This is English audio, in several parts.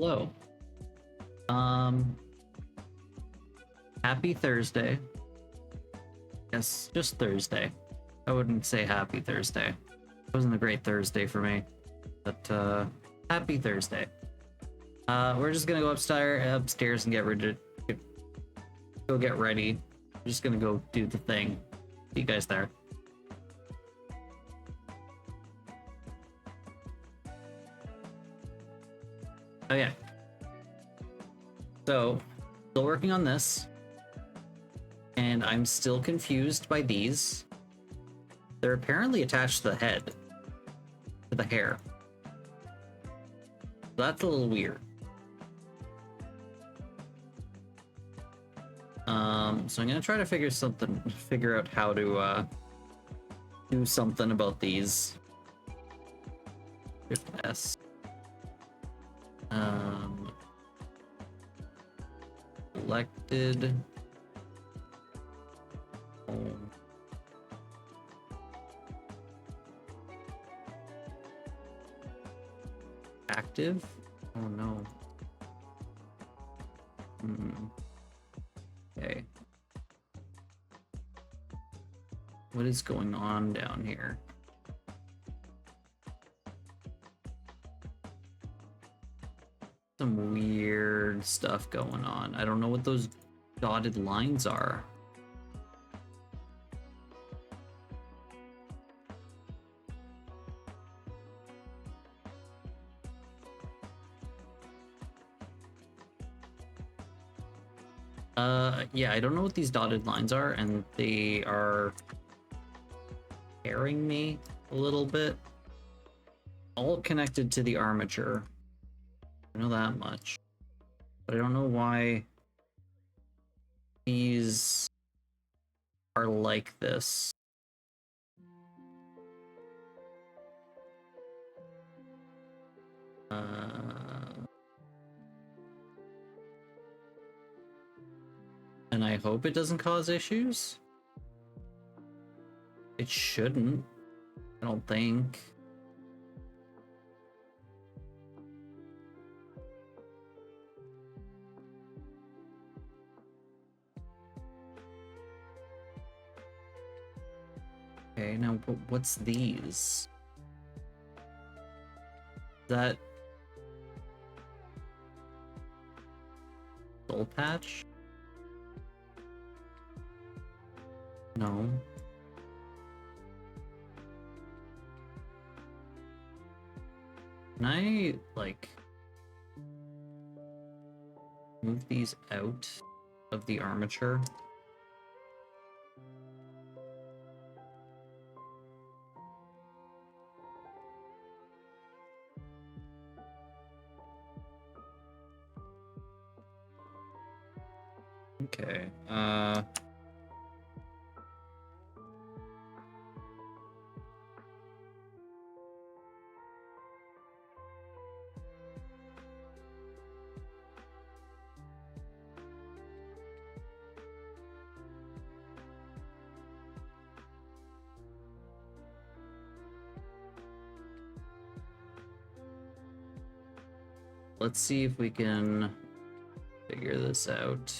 Hello. Happy Thursday. Yes, just Thursday. I wouldn't say happy Thursday. It wasn't a great Thursday for me, but happy Thursday. We're just gonna go upstairs and go get ready. We're just gonna go do the thing. See you guys there. Oh yeah. So, still working on this. And I'm still confused by these. They're apparently attached to the head. To the hair. That's a little weird. So I'm gonna try to figure out how to do something about these. Shift S. Selected. Active? Oh no. Okay. What is going on down here? Some weird stuff going on. I don't know what those dotted lines are. Yeah, I don't know what these dotted lines are, and they are scaring me a little bit. All connected to the armature. I know that much. But I don't know why these are like this. And I hope it doesn't cause issues. It shouldn't. I don't think. Okay, now what's these? That soul patch? No. Can I, like, move these out of the armature? Okay, let's see if we can figure this out.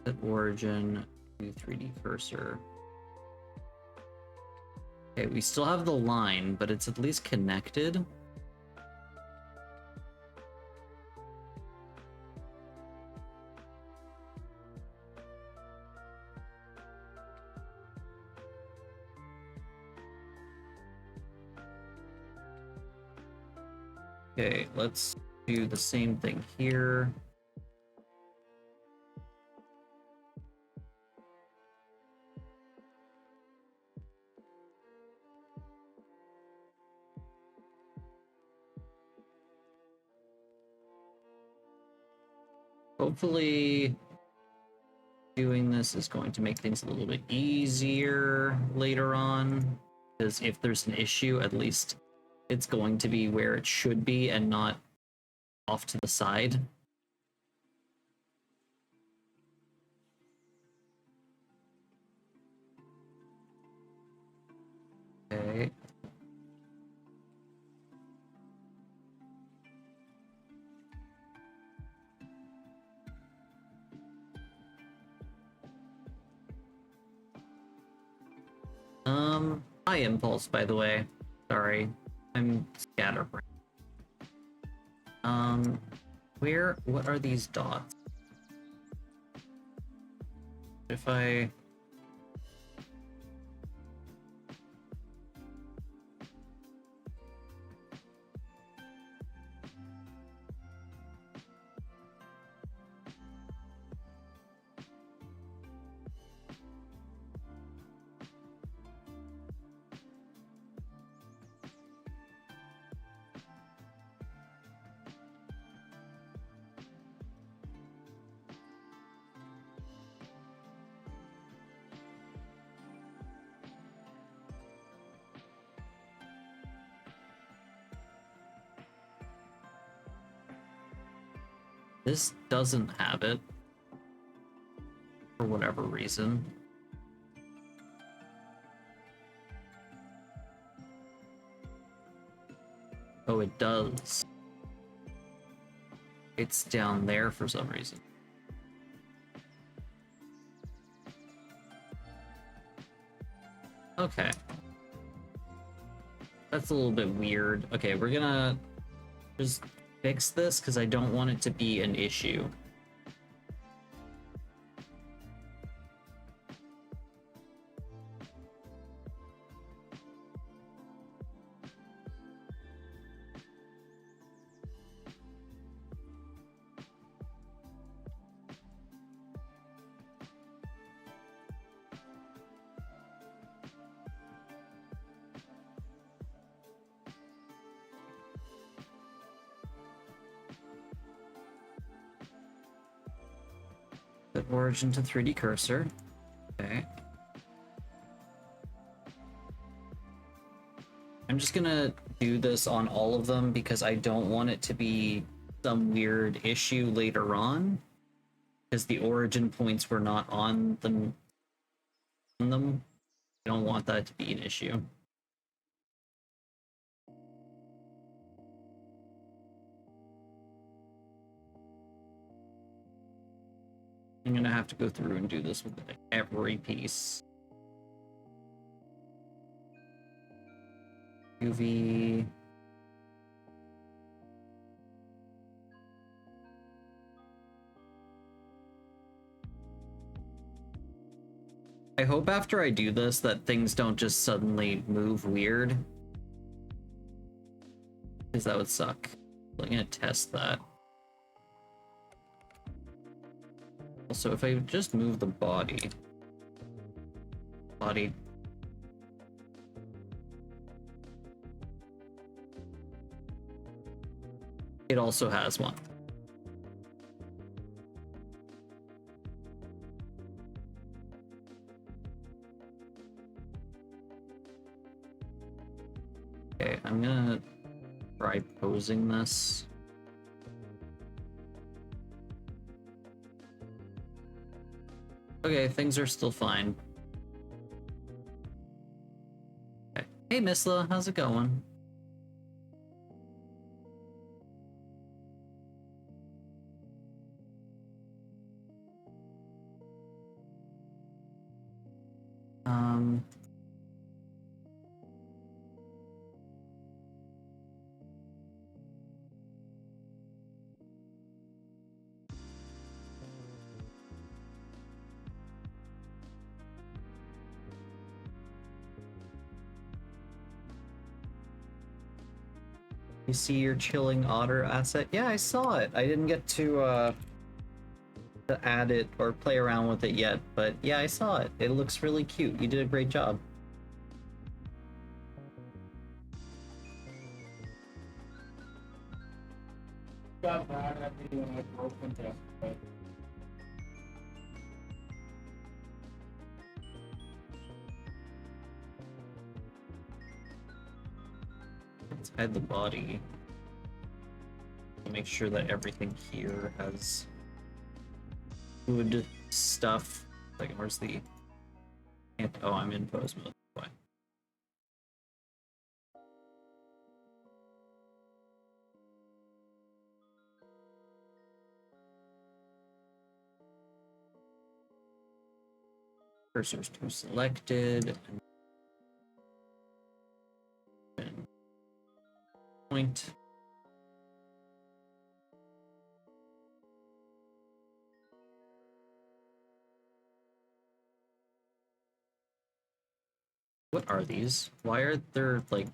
Set origin to 3D cursor. Okay, we still have the line, but it's at least connected. Okay, let's do the same thing here. Hopefully, doing this is going to make things a little bit easier later on, because if there's an issue, at least it's going to be where it should be and not off to the side. Okay. Hi Impulse, by the way. Sorry, I'm scatterbrained. What are these dots? If I... This doesn't have it. For whatever reason. Oh, it does. It's down there for some reason. Okay. That's a little bit weird. Okay, we're gonna just fix this because I don't want it to be an issue. Set origin to 3D cursor. Okay. I'm just gonna do this on all of them because I don't want it to be some weird issue later on. Because the origin points were not on them. I don't want that to be an issue. I'm gonna have to go through and do this with every piece. UV. I hope after I do this that things don't just suddenly move weird. Because that would suck. I'm gonna test that. Also, if I just move the body. It also has one. Okay, I'm gonna try posing this. Okay, things are still fine. Okay. Hey, Misla, how's it going? You see your chilling otter asset? Yeah, I saw it. I didn't get to add it or play around with it yet, but yeah, I saw it. It looks really cute. You did a great job. Got mad at me when I broke into it. Let's hide the body. Make sure that everything here has good stuff. Like, where's the... Oh, I'm in pose mode. Why? Cursors to selected. point. What are these? Why are there, like,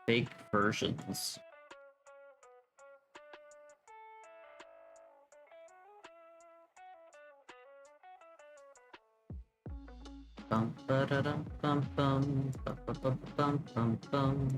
fake versions? Bum ba da dum bum bum bum bum bum bum bum.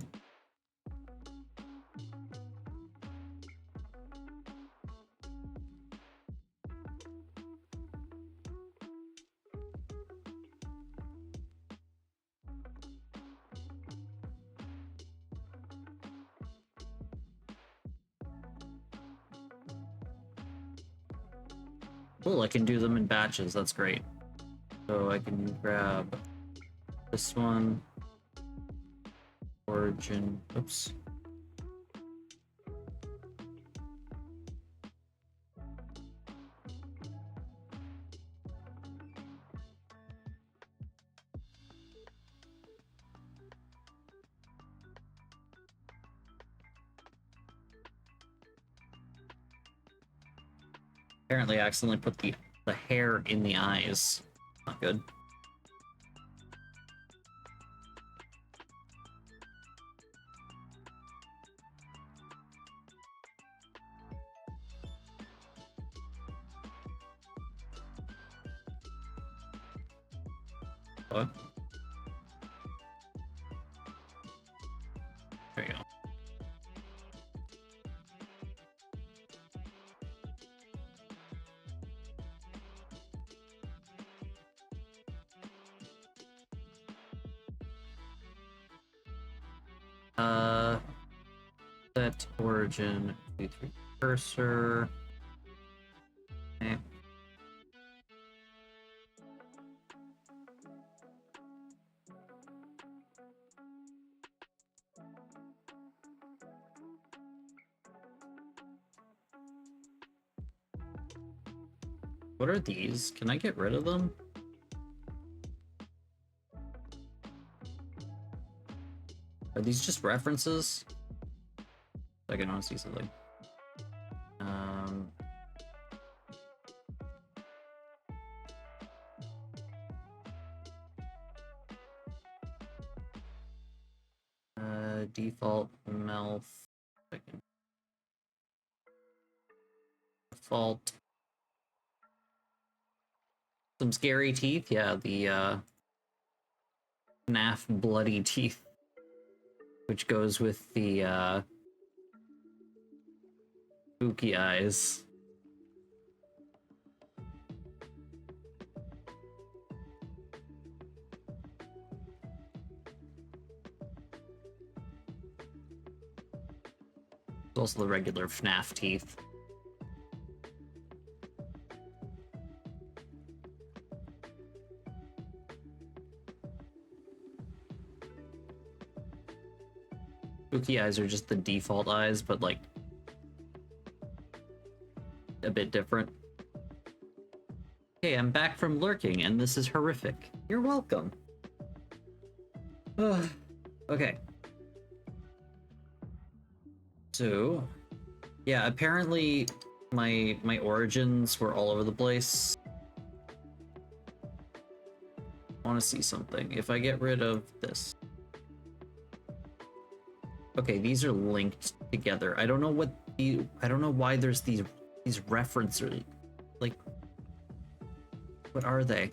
Cool, I can do them in batches, that's great. So I can grab this one, origin, oops. Apparently I accidentally put the hair in the eyes. Not good. What? There you go. Set origin V3 cursor. Okay. What are these? Can I get rid of them? Are these just references? I can honestly see something. Default mouth. Default. Some scary teeth, yeah, the FNAF bloody teeth, which goes with the spooky eyes. Also the regular FNAF teeth. Spooky eyes are just the default eyes, but like a bit different. Hey, I'm back from lurking and this is horrific. You're welcome. Okay. So, yeah, apparently my origins were all over the place. I want to see something. If I get rid of this. Okay, these are linked together. I don't know what I don't know why there's these references. Like, what are they?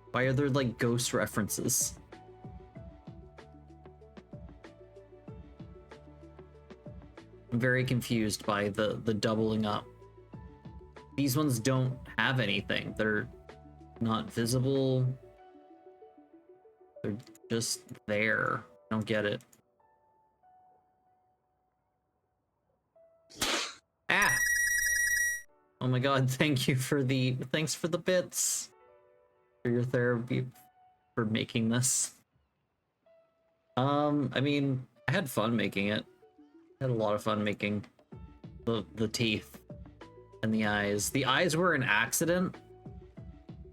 Why are there like ghost references? I'm very confused by the doubling up. These ones don't have anything. They're not visible. They're just there. I don't get it. Ah! Oh my god, thanks for the bits. For your therapy for making this. I mean, I had fun making it. I had a lot of fun making the teeth and the eyes. The eyes were an accident,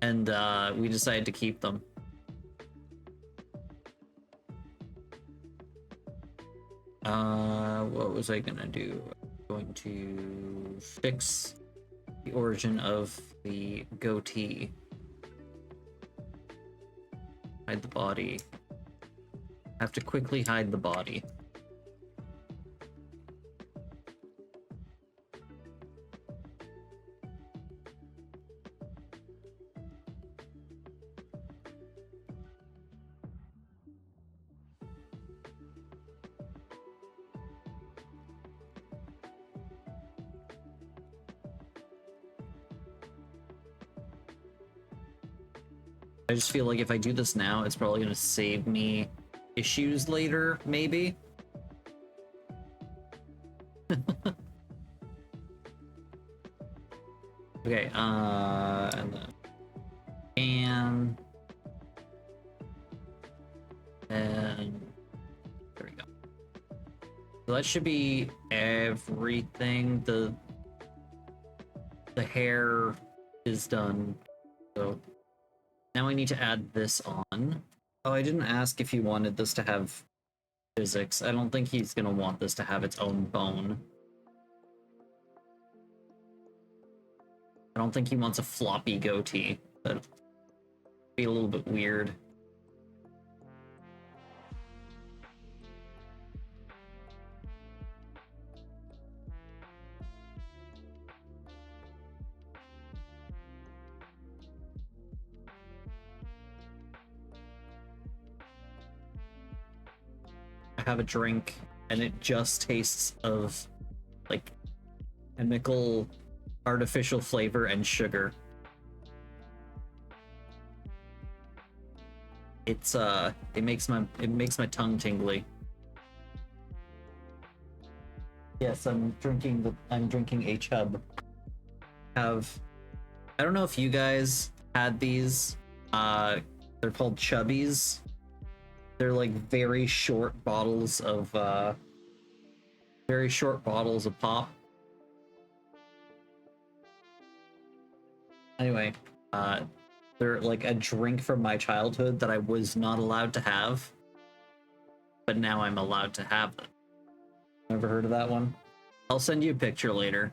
and we decided to keep them. What was I gonna do? I'm going to fix the origin of the goatee. Hide the body. Have to quickly hide the body. I just feel like if I do this now, it's probably gonna save me issues later, maybe. Okay, and then and there we go. So that should be everything. The hair is done. So now I need to add this on. Oh, I didn't ask if he wanted this to have physics. I don't think he's gonna want this to have its own bone. I don't think he wants a floppy goatee. That'd be a little bit weird. I have a drink and it just tastes of like chemical artificial flavor and sugar. It's it makes my tongue tingly. Yes, I'm drinking a chub. I don't know if you guys had these. They're called chubbies. They're like very short bottles of pop. Anyway, they're like a drink from my childhood that I was not allowed to have, but now I'm allowed to have them. Never heard of that one? I'll send you a picture later.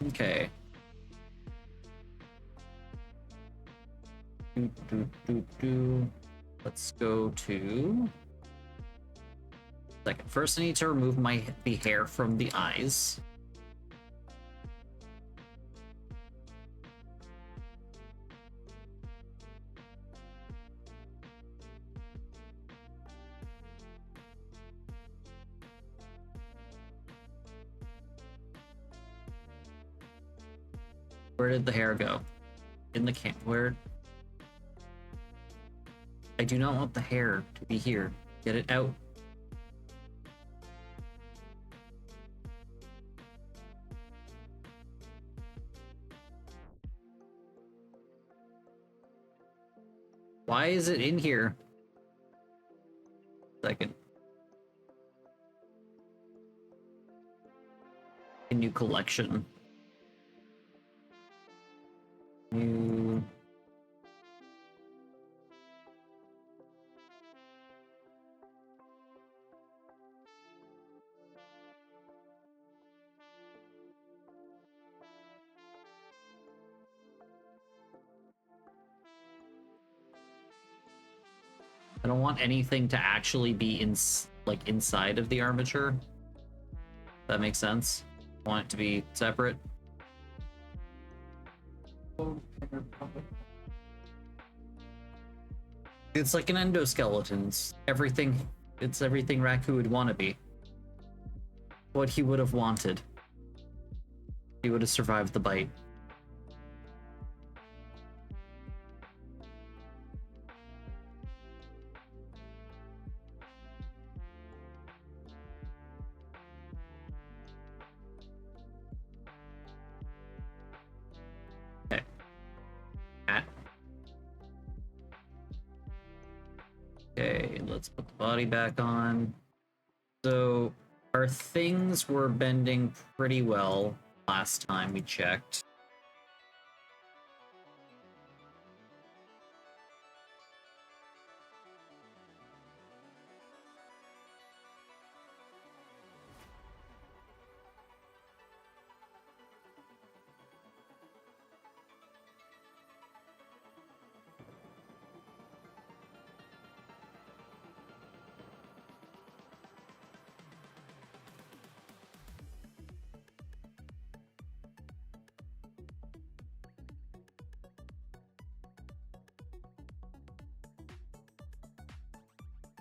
Okay. Let's go to... Second. First I need to remove the hair from the eyes. Where did the hair go? In the camp. Where? I do not want the hair to be here. Get it out. Why is it in here? Second. A new collection. New... I don't want anything to actually be inside of the armature. That makes sense. I want it to be separate. It's like an endoskeleton. It's everything Raku would want to be. What he would have wanted. He would have survived the bite. Okay, let's put the body back on. So our things were bending pretty well last time we checked.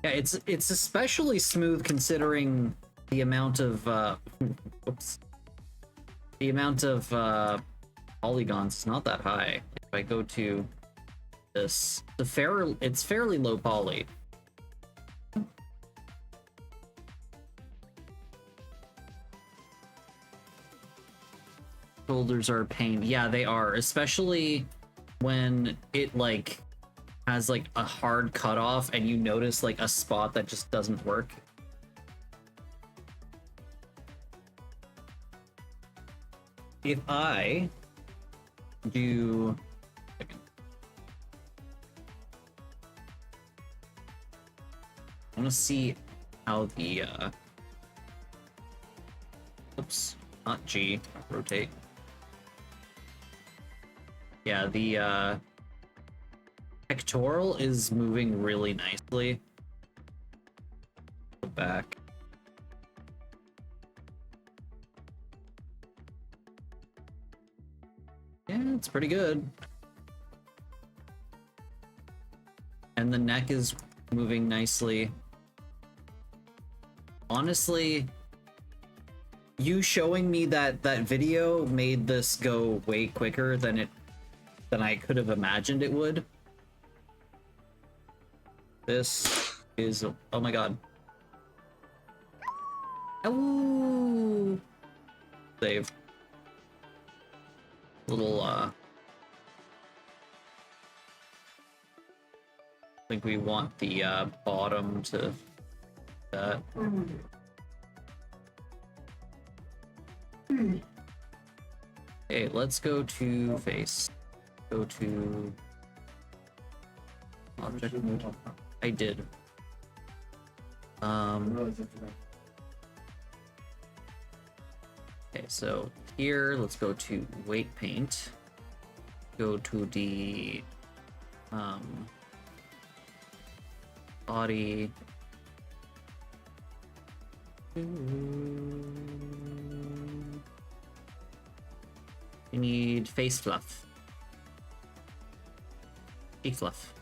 Yeah, it's especially smooth considering the amount of oops. The amount of polygons is not that high. If I go to this, it's fairly low poly. Shoulders are a pain. Yeah, they are, especially when it like has like a hard cutoff and you notice like a spot that just doesn't work. If I do I want to see how the oops, not G, rotate. Yeah, the pectoral is moving really nicely. Go back. Yeah, it's pretty good. And the neck is moving nicely. Honestly, you showing me that video made this go way quicker than I could have imagined it would. This is, oh my god. Oh, save. Little I think we want the bottom to that. Okay, let's go to face. Go to object mode. I did. Okay, so here, let's go to weight paint. Go to the body. You need face fluff. Cheek fluff.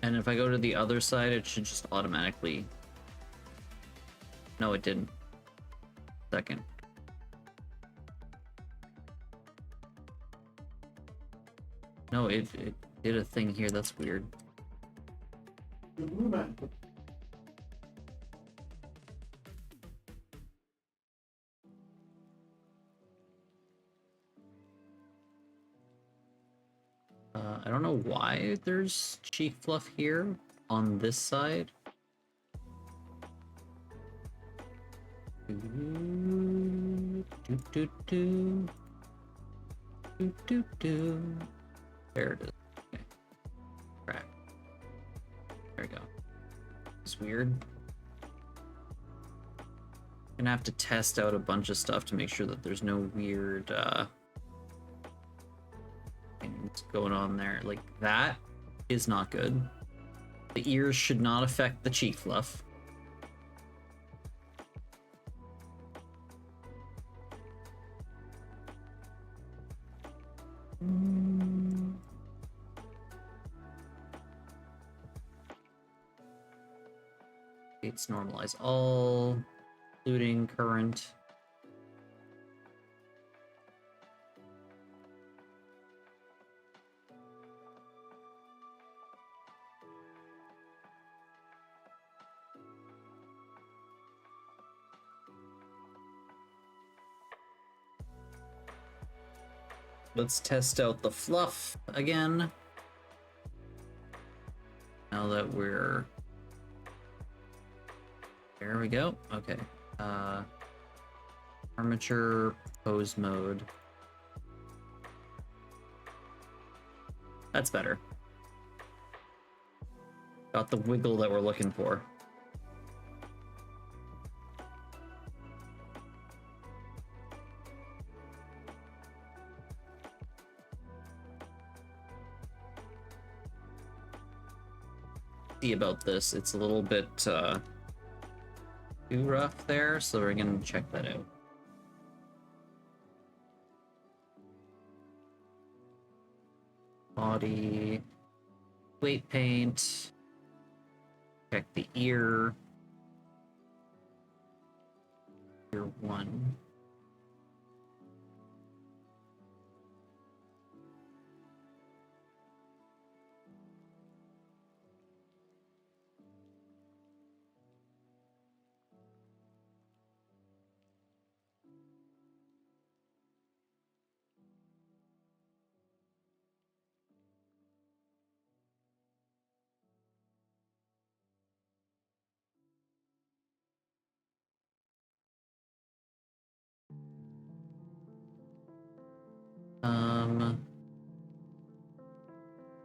And if I go to the other side, it should just automatically... No, it didn't. Second. No, it did a thing here, that's weird. I don't know why there's cheek fluff here on this side. There it is. Okay. Crack. There we go. It's weird. Gonna have to test out a bunch of stuff to make sure that there's no weird things going on there. Like, that is not good. The ears should not affect the cheek fluff. Let's normalize all, including current. Let's test out the fluff again. Now that we're... There we go. Okay. Armature pose mode. That's better. Got the wiggle that we're looking for. See about this. It's a little bit too rough there, so we're gonna check that out. Body, weight paint, check the ear, ear 1.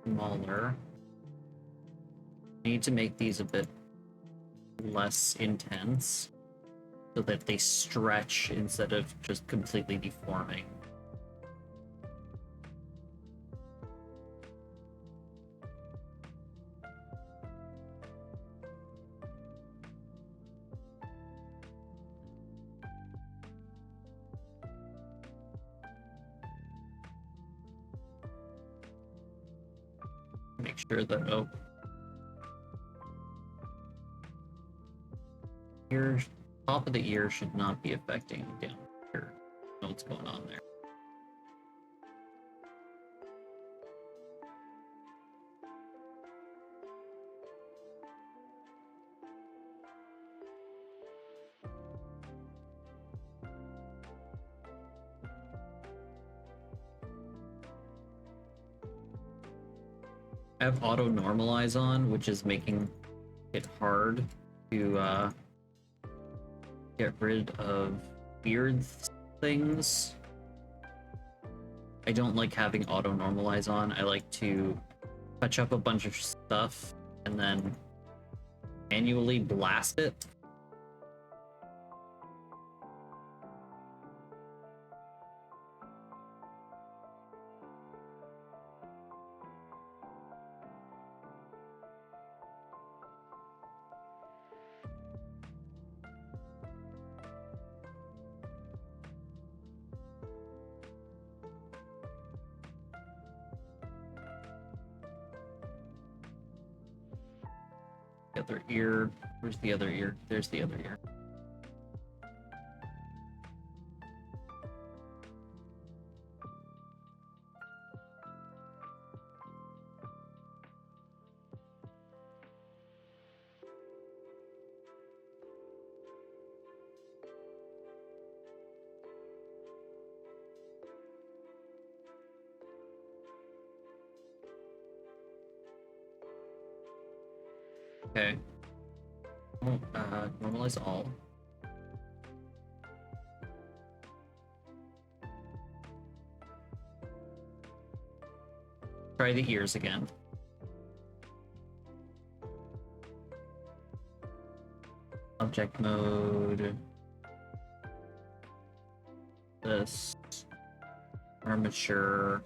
Smaller. Need to make these a bit less intense so that they stretch instead of just completely deforming. Make sure that, ear, top of the ear should not be affecting down here. Know what's going on there. I have auto normalize on, which is making it hard to get rid of weird things. I don't like having auto normalize on. I like to touch up a bunch of stuff and then manually blast it. The other ear. Where's the other ear? There's the other ear. Okay. Normalize all. Try the ears again. Object mode. This. Armature.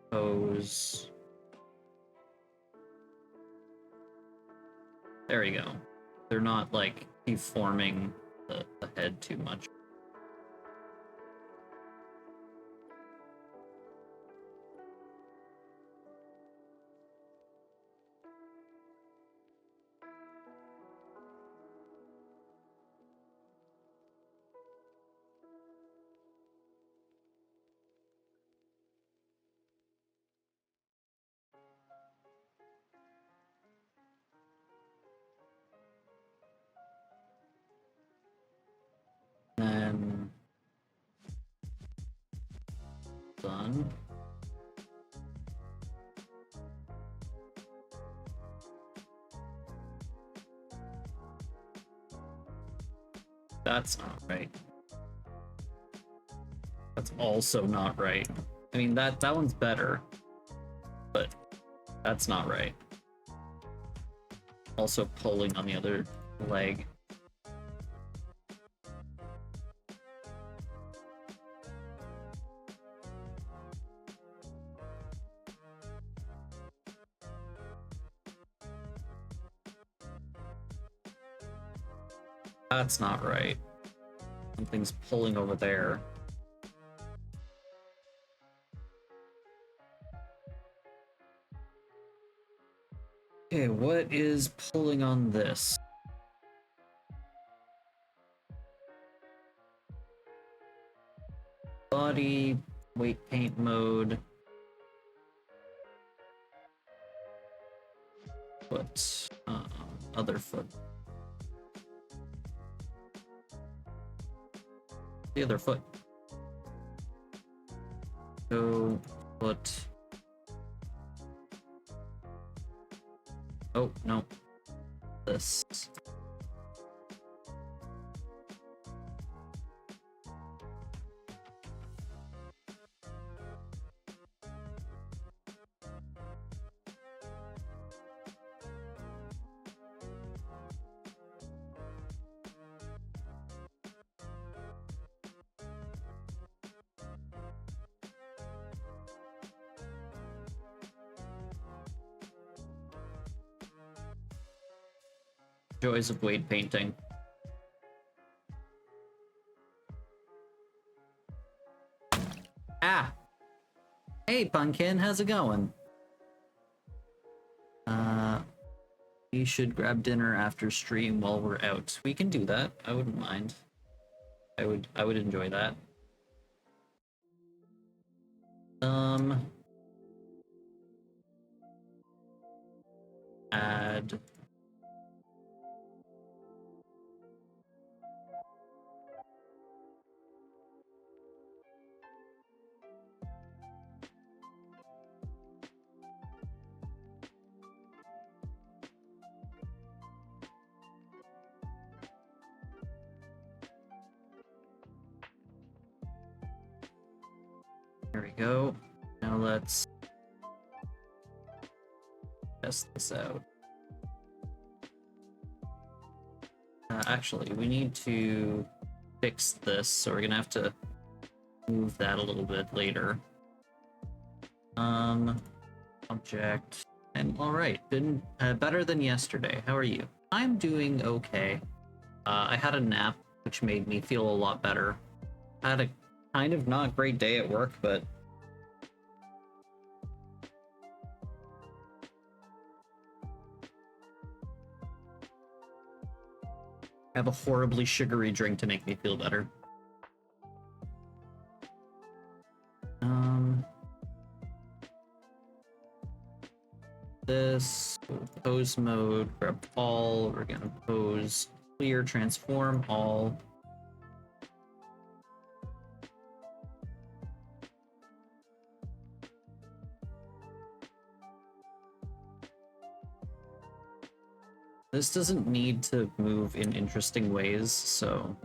Pose. There we go. They're not like deforming the head too much. Then done. That's not right. That's also not right. I mean, that one's better, but that's not right. Also pulling on the other leg. That's not right. Something's pulling over there. Okay, what is pulling on this? Body, weight paint mode. Foot. Other foot. The other foot. Go, foot. Oh, no. This. Joys of weight painting. Ah! Hey, Pumpkin, how's it going? We should grab dinner after stream while we're out. We can do that. I wouldn't mind. I would enjoy that. Add. There we go. Now let's test this out. Actually, we need to fix this, so we're gonna have to move that a little bit later. Object. And alright, been better than yesterday. How are you? I'm doing okay. I had a nap, which made me feel a lot better. I had a kind of not great day at work, but I have a horribly sugary drink to make me feel better. This pose mode, grab all, we're gonna pose clear, transform all. This doesn't need to move in interesting ways, so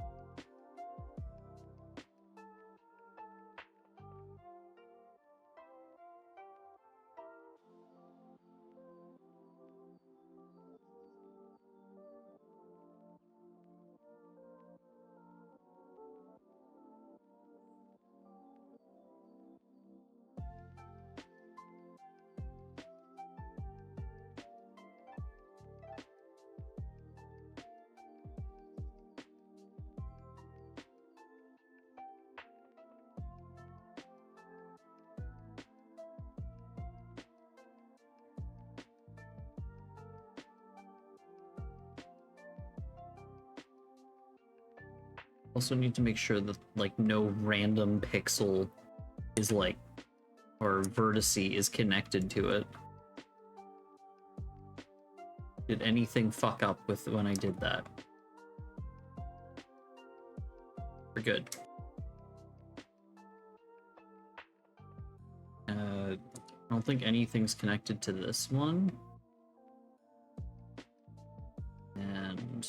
also need to make sure that like no random pixel is like or vertice is connected to it. Did anything fuck up with when I did that? We're good. I don't think anything's connected to this one. And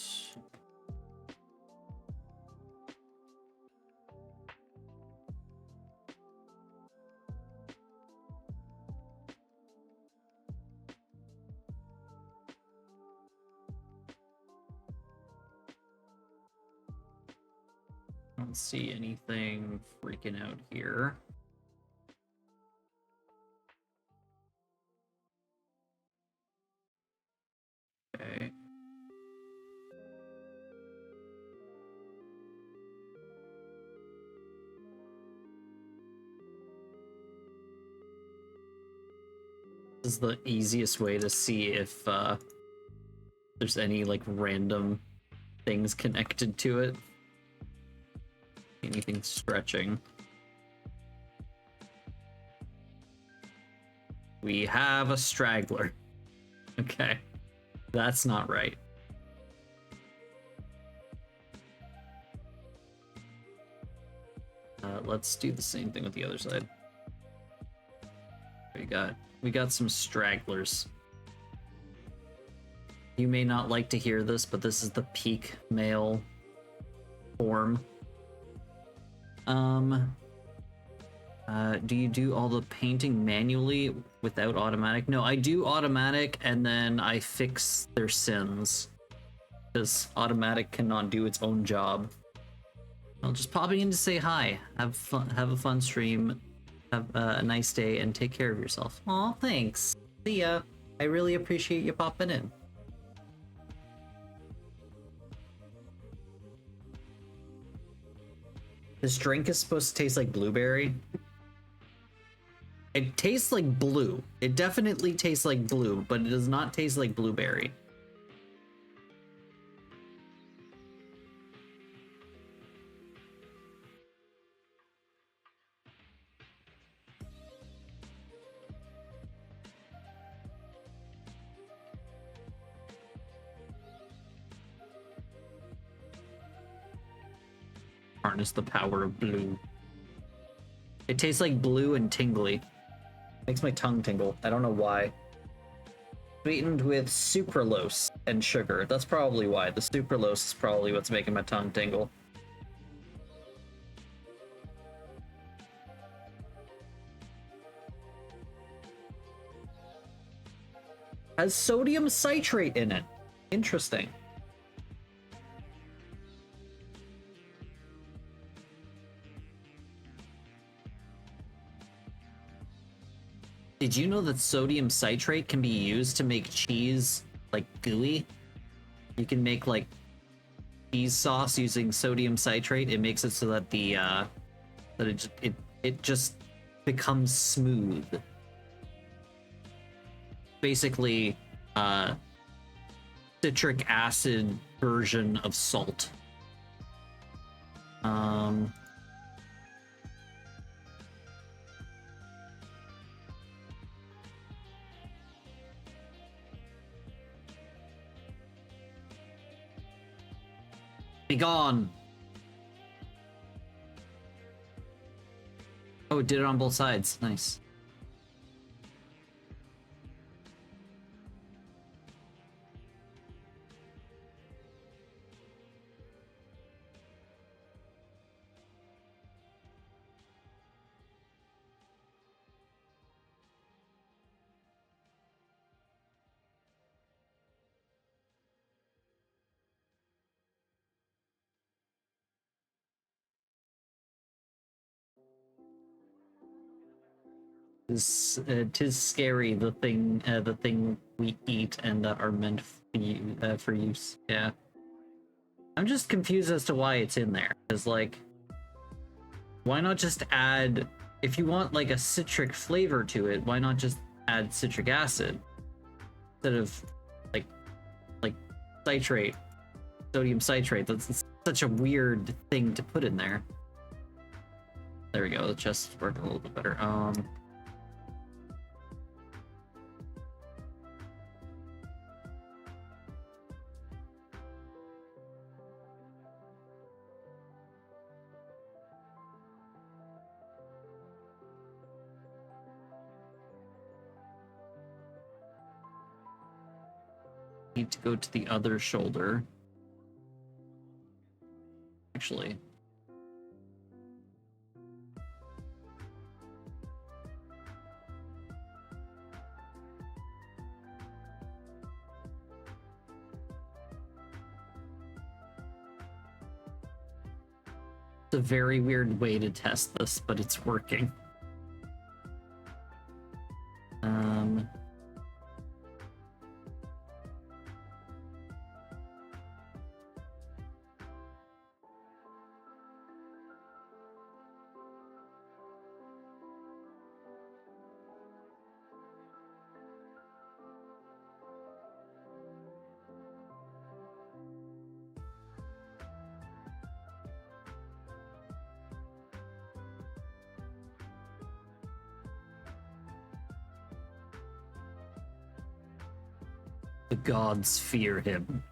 I don't see anything freaking out here. Okay. This is the easiest way to see if there's any like random things connected to it. Anything stretching. We have a straggler. Okay. That's not right. Let's do the same thing with the other side. We got some stragglers. You may not like to hear this, but this is the peak male form. Do you do all the painting manually without automatic? No, I do automatic and then I fix their sins. Because automatic cannot do its own job. Well, just popping in to say hi. Have a fun stream. Have a nice day and take care of yourself. Aw, thanks. See ya. I really appreciate you popping in. This drink is supposed to taste like blueberry. It tastes like blue. It definitely tastes like blue, but it does not taste like blueberry. Harness the power of blue. It tastes like blue and tingly. Makes my tongue tingle. I don't know why. Sweetened with sucralose and sugar. That's probably why. The sucralose is probably what's making my tongue tingle. Has sodium citrate in it. Interesting. Did you know that sodium citrate can be used to make cheese like gooey? You can make like cheese sauce using sodium citrate. It makes it so that the that it just becomes smooth. Basically, citric acid version of salt. Be gone. Oh, it did it on both sides. Nice. Tis scary the thing we eat and that are meant for use. Yeah, I'm just confused as to why it's in there. Cause like, why not just add, if you want like a citric flavor to it, why not just add citric acid instead of like citrate, sodium citrate? That's such a weird thing to put in there. There we go. The chest is working a little bit better. Need to go to the other shoulder. Actually. It's a very weird way to test this, but it's working. The gods fear him.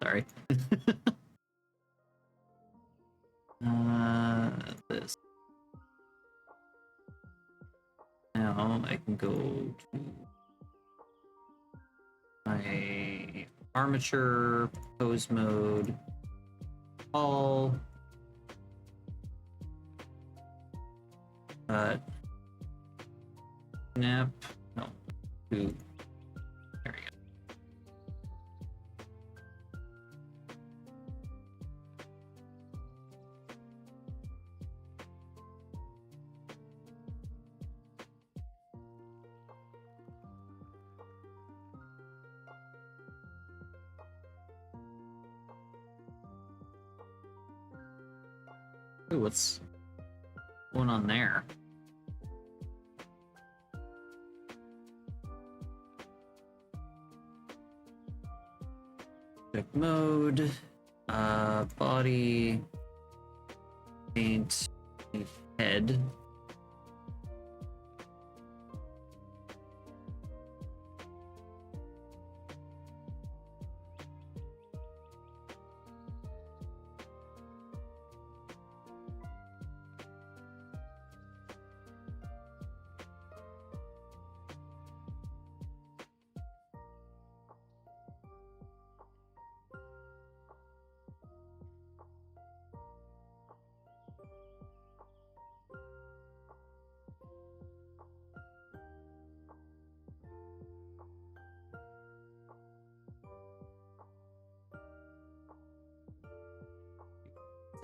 Sorry. This. Now I can go to my armature, pose mode, all. Snap. No. Two. There we go. Ooh, what's going on there? Check mode, body, paint, head.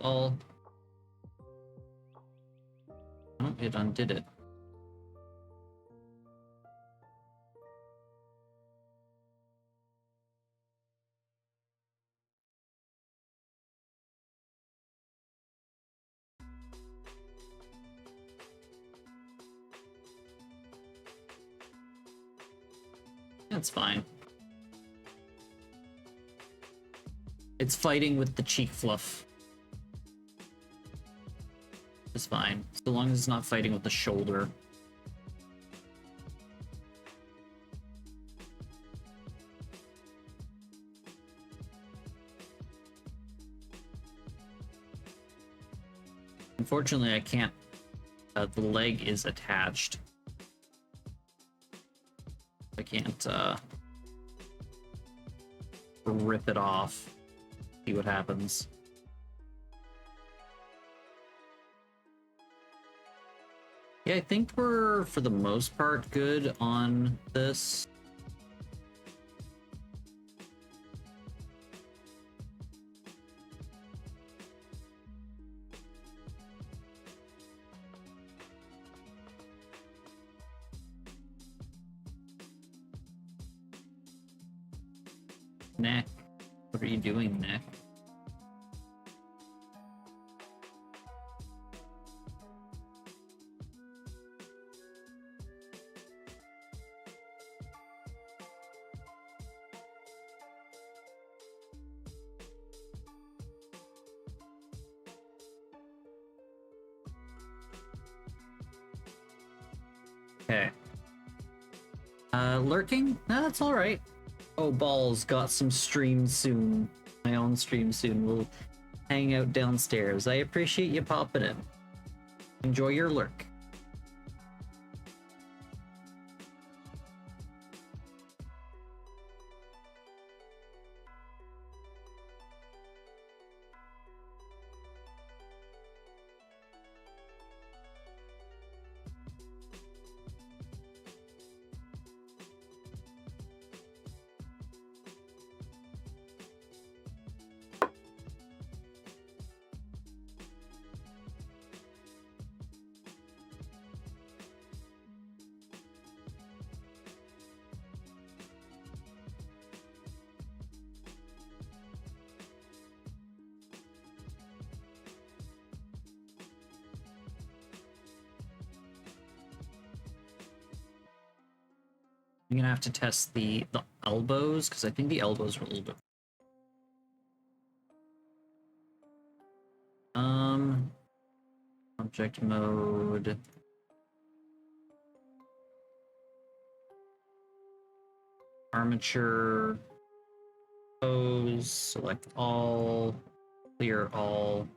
All. Oh, it undid it. That's fine. It's fighting with the cheek fluff. It's fine, so long as it's not fighting with the shoulder. Unfortunately, I can't. The leg is attached. I can't rip it off. See what happens. Yeah, I think we're, for the most part, good on this. Neck. What are you doing, Neck? Okay. Lurking? No, that's alright. Oh, balls, got some stream soon. My own stream soon. We'll hang out downstairs. I appreciate you popping in. Enjoy your lurk. I'm gonna have to test the elbows, because I think the elbows are a little bit... Object mode... Armature... Pose, select all, clear all.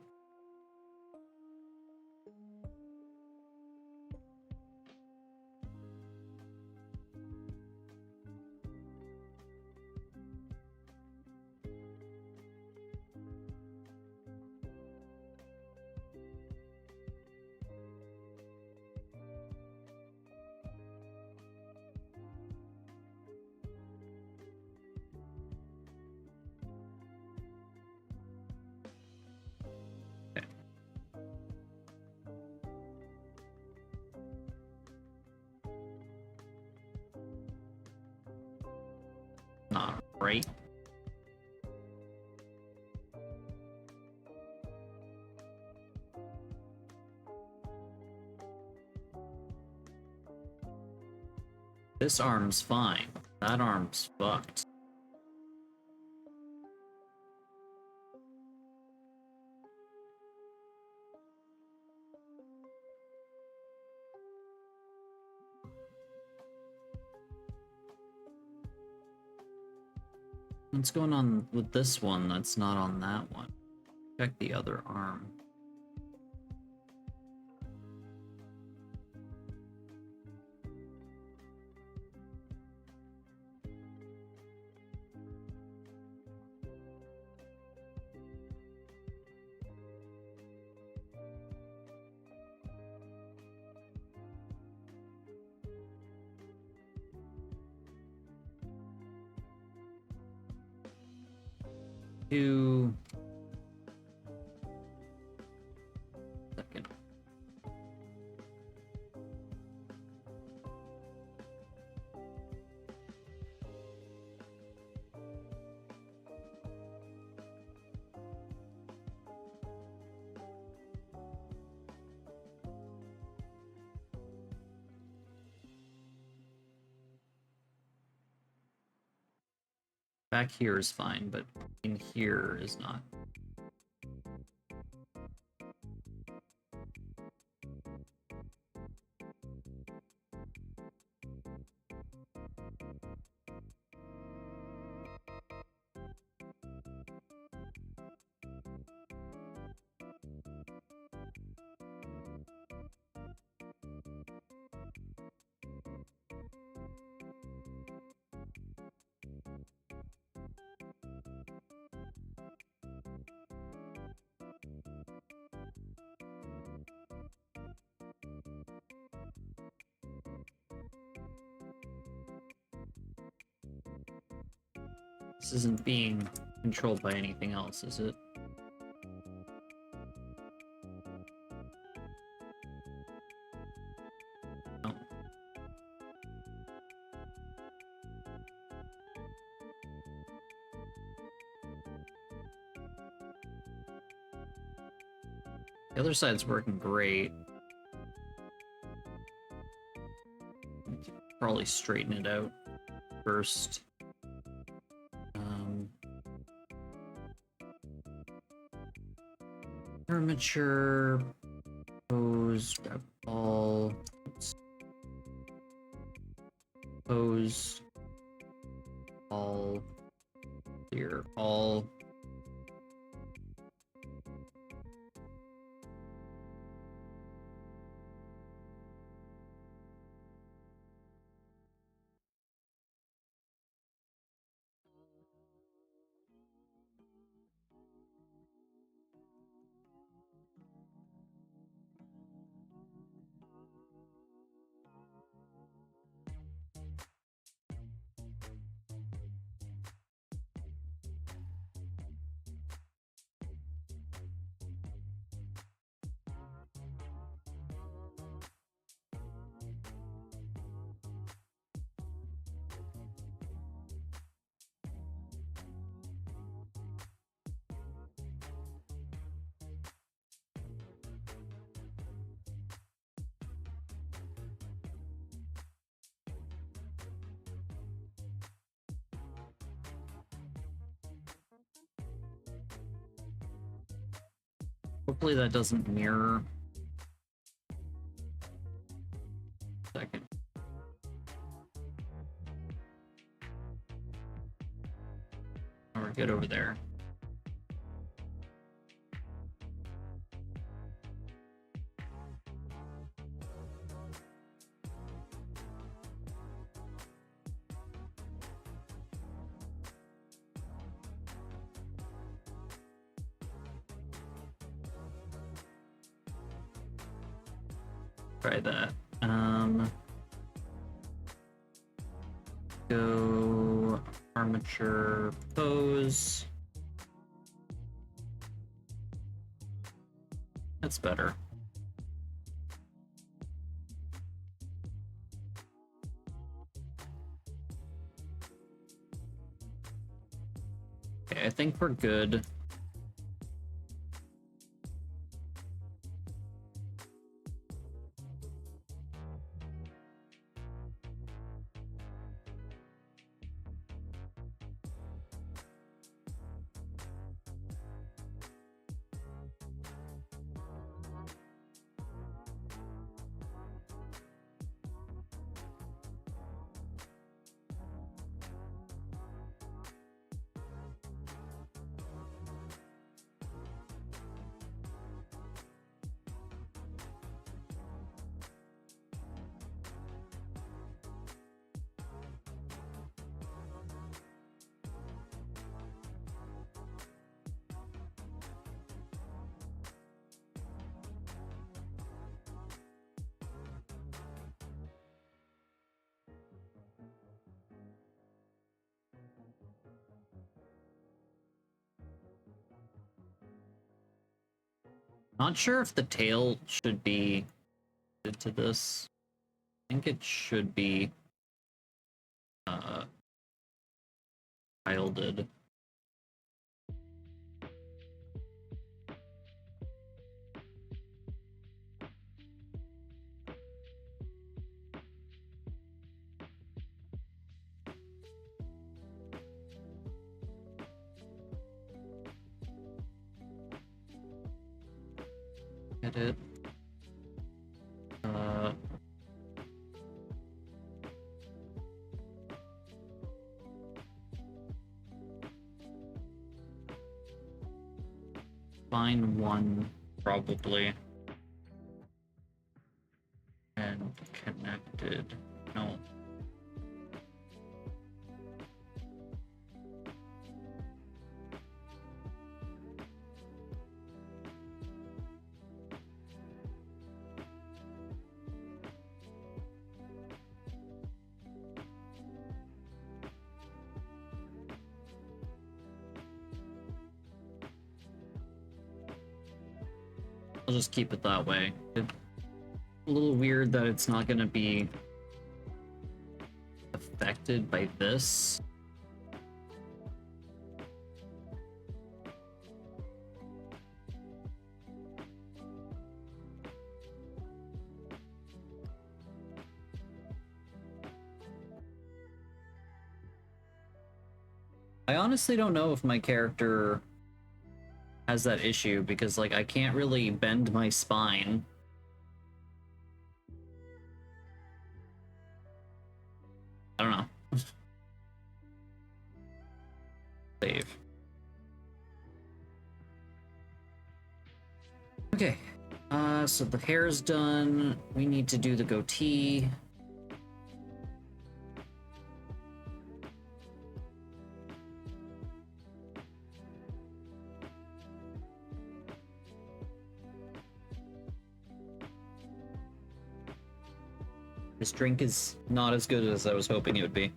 Not right. This arm's fine. That arm's fucked. What's going on with this one that's not on that one? Check the other arm. Second. Back here is fine, but in here is not. This isn't being controlled by anything else, is it? No. The other side's working great. Probably straighten it out first. Armature, pose, grab all, pose, all, clear all. Hopefully that doesn't mirror. Second. Oh, we're good over there. Try that. Go armature pose. That's better. Okay, I think we're good. Not sure if the tail should be added to this. I think it should be childed. Edit. Find one, probably. And connected. No. I'll just keep it that way. It's a little weird that it's not going to be affected by this. I honestly don't know if my character has that issue because, like, I can't really bend my spine. I don't know. Save. Okay. So the hair's done. We need to do the goatee. This drink is not as good as I was hoping it would be.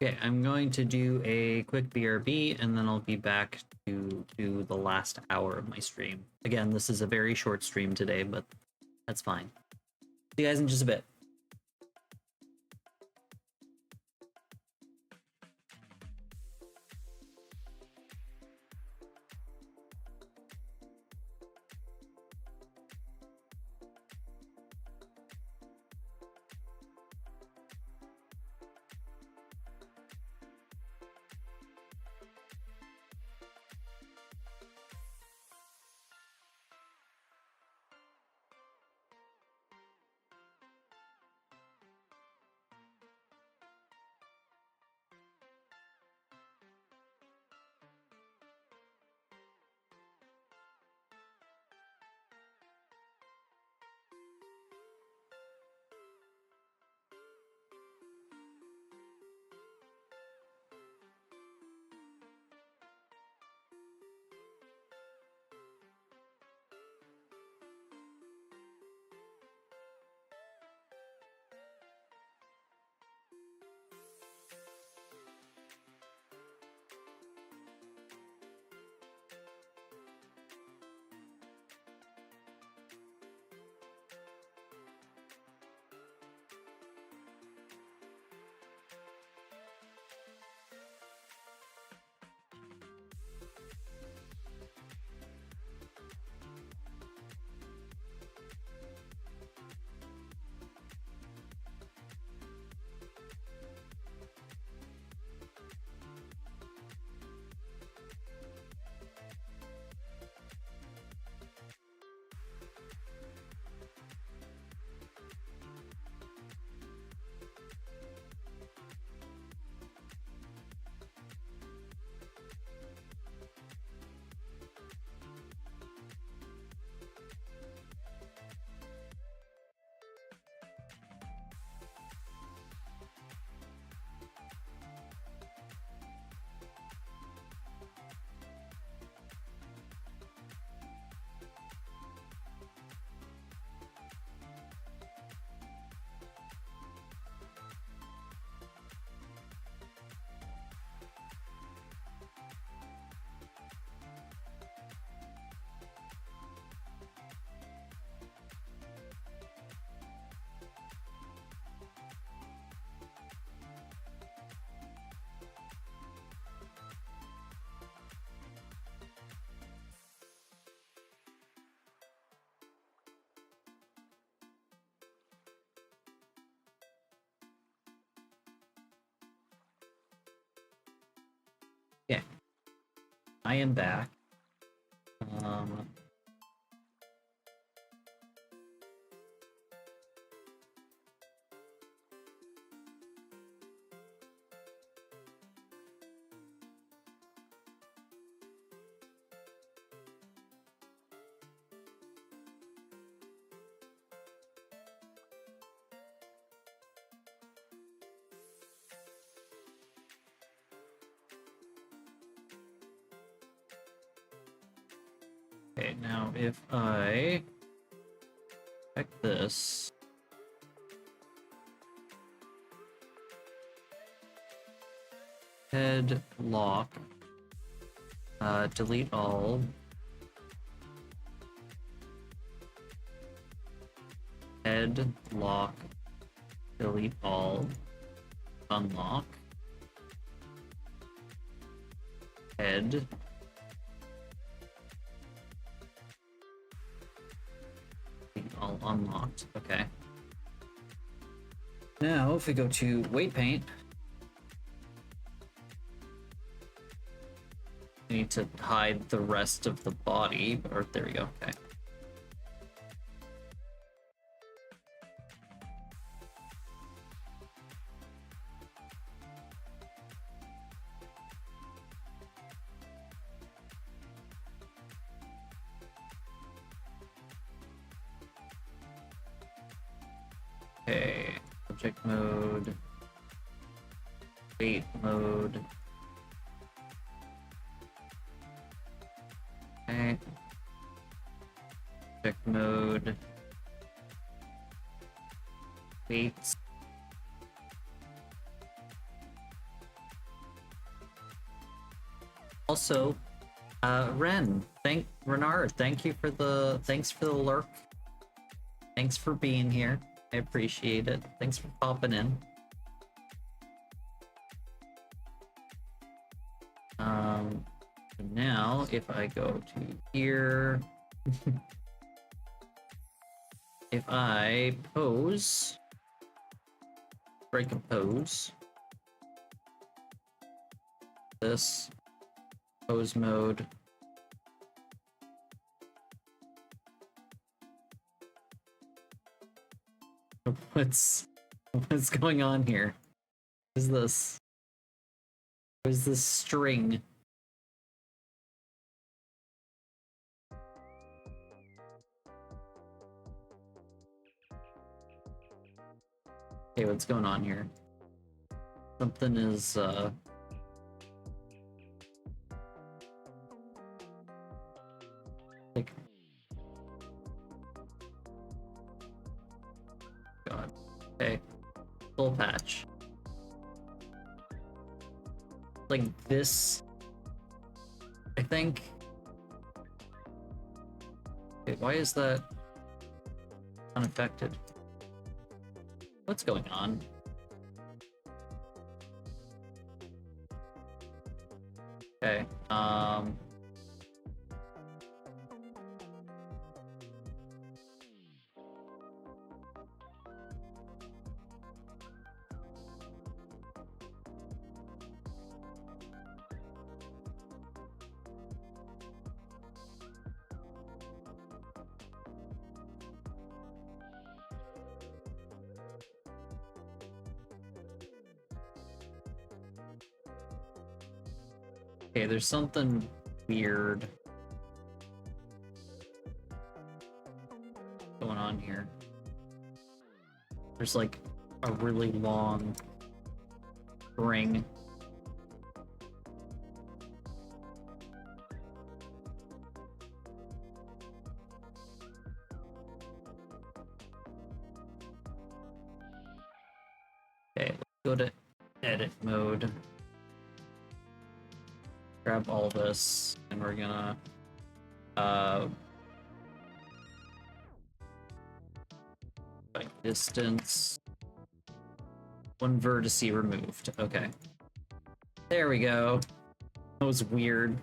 Okay, I'm going to do a quick BRB and then I'll be back to do the last hour of my stream. Again, this is a very short stream today, but that's fine. See you guys in just a bit. Okay, I am back. Um, okay, now if I check this, head lock, delete all, head lock, delete all, unlock, head, all unlocked. Okay. Now, if we go to weight paint, we need to hide the rest of the body. Or there we go. Okay. Okay, object mode, weight mode. Okay. Object mode, weights. Also, Renard, thank you for the, thanks for the lurk. Thanks for being here. I appreciate it. Thanks for popping in. So now if I go to here, if I pose, break a pose, this pose mode, what's going on here? What is this? What is this string? Okay, what's going on here? Something is like, God. Okay. Full patch. Like this, I think. Wait, why is that unaffected? What's going on? Okay, okay, there's something weird going on here. There's like a really long string. Okay, let's go to edit mode. Grab all this, and we're gonna like distance, one vertice removed. Okay, there we go. That was weird.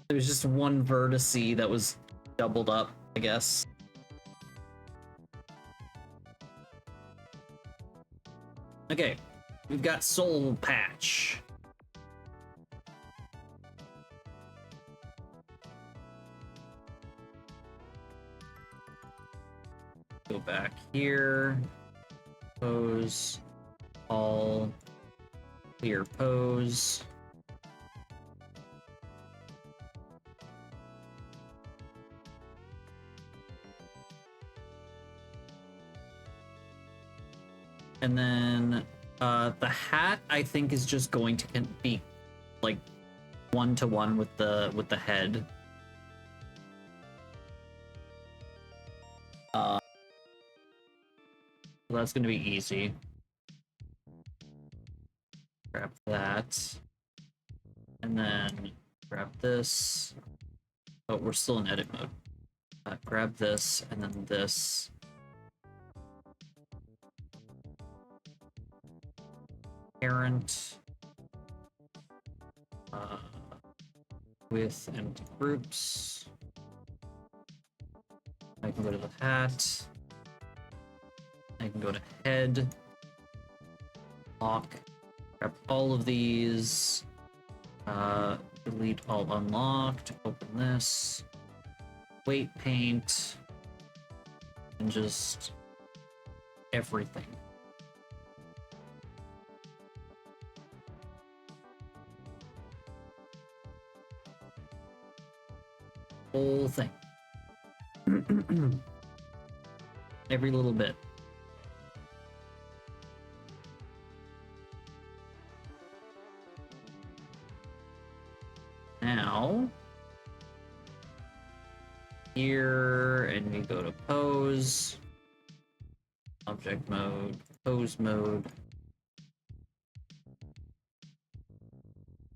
There was just one vertice that was doubled up, I guess. Okay, we've got soul patch. Go back here, pose, all, clear pose. And then the hat, I think, is just going to be like one-to-one with the head. So that's going to be easy. Grab that. And then grab this. Oh, we're still in edit mode. Grab this, and then this. Parent. With empty groups. I can go to the hat. I can go to head, lock, grab all of these, delete all unlocked, open this, weight paint, and just everything. Whole thing. Every little bit. Now, here, and we go to pose, object mode, pose mode,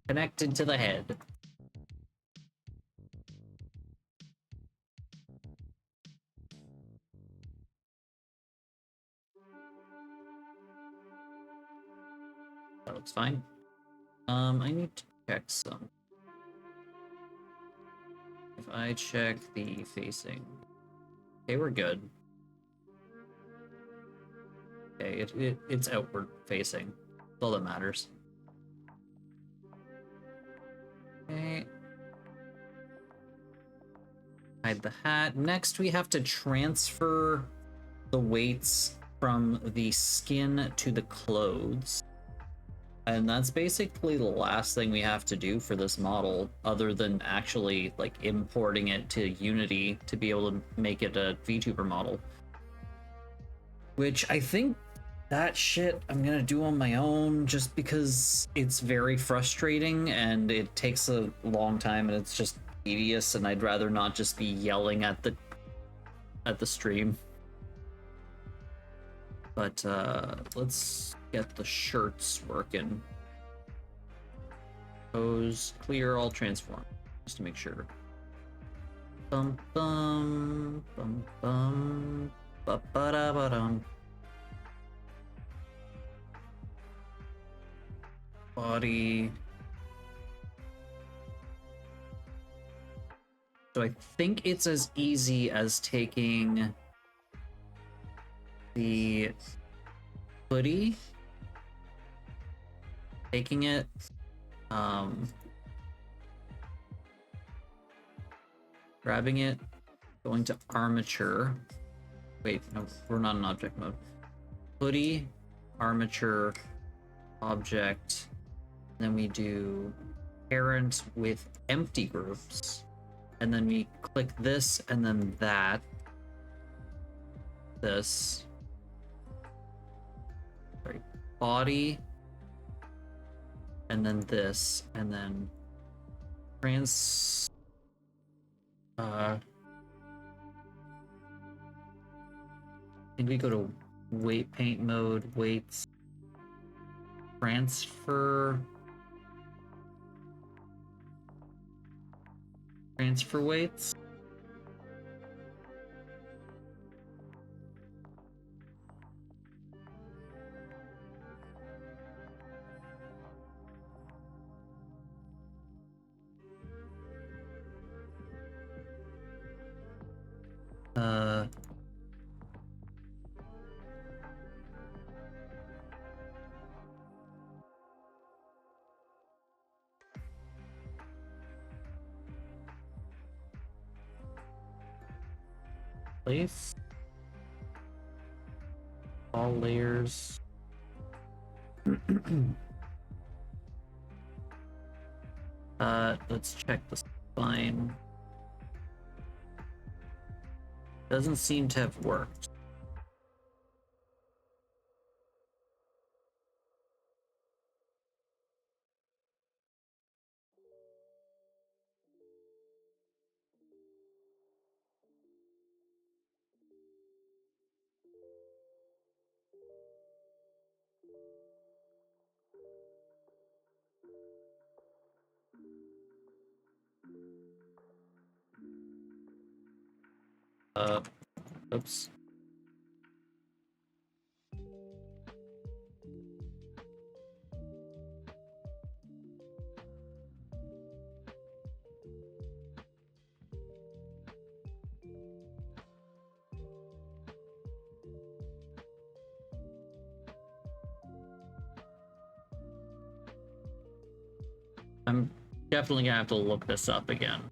connected to the head. That looks fine. I need to check some. If I check the facing, okay, we're good. Okay, it's outward facing. That's all that matters. Okay. Hide the hat. Next, we have to transfer the weights from the skin to the clothes. And that's basically the last thing we have to do for this model, other than actually like importing it to Unity to be able to make it a VTuber model. Which I think that shit I'm gonna do on my own, just because it's very frustrating and it takes a long time and it's just tedious, and I'd rather not just be yelling at the stream. But let's get the shirts working. Pose clear, all transform, just to make sure. Bum bum bum bum ba ba da ba dum. Body. So I think it's as easy as taking the hoodie, taking it, grabbing it, going to armature. Wait, no, we're not in object mode. Hoodie, armature, object. Then we do parent with empty groups. And then we click this and then that. This. Sorry. Body. And then this. And then I think we go to weight paint mode, weights, transfer weights. Place all layers. Let's check the spine. Doesn't seem to have worked. Oops. I'm definitely gonna have to look this up again.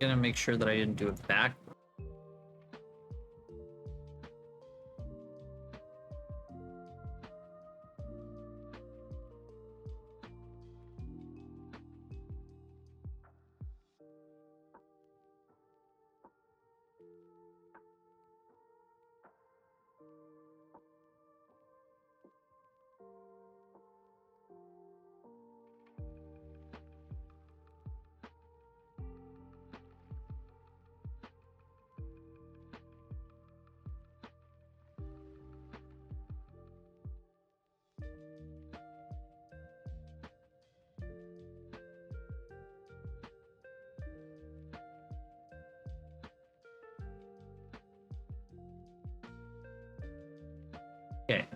Gonna make sure that I didn't do it back. Okay,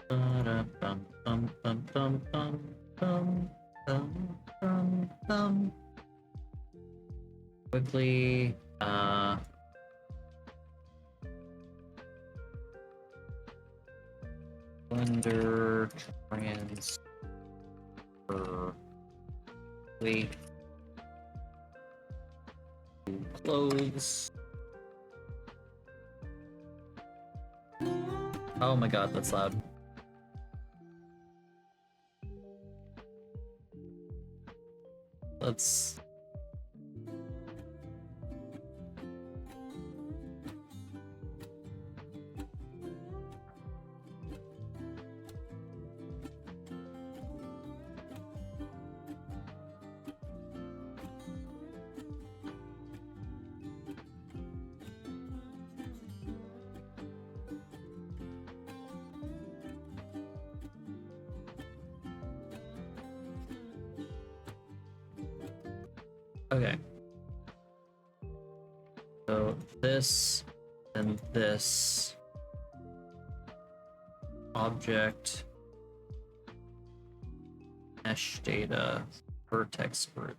ba-da-bum, bum, bum, bum, bum, bum, bum, bum, bum. Quickly, blender transfer weight to clothes. Oh my god, that's loud. Let's... Okay. So this and this object mesh data vertex group.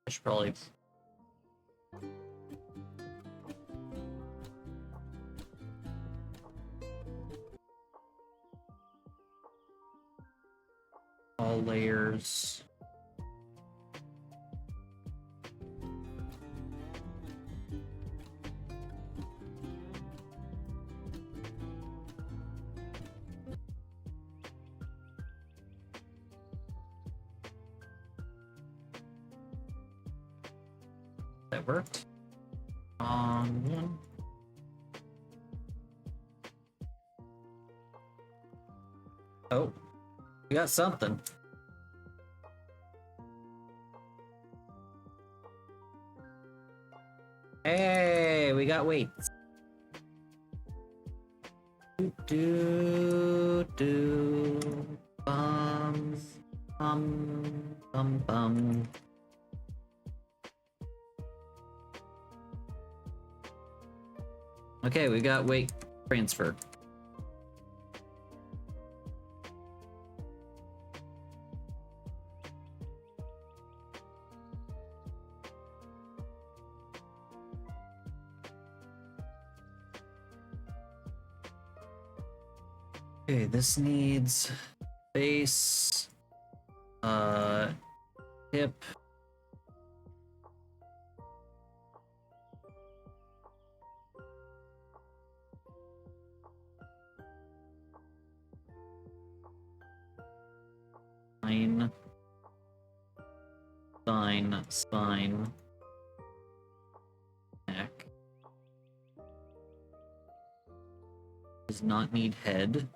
I should probably all layers. That worked. One. Oh, we got something. Hey, we got weights. Do bum bum. Okay, we got weight transfer. Okay, this needs base, hip, spine, neck. Does not need head.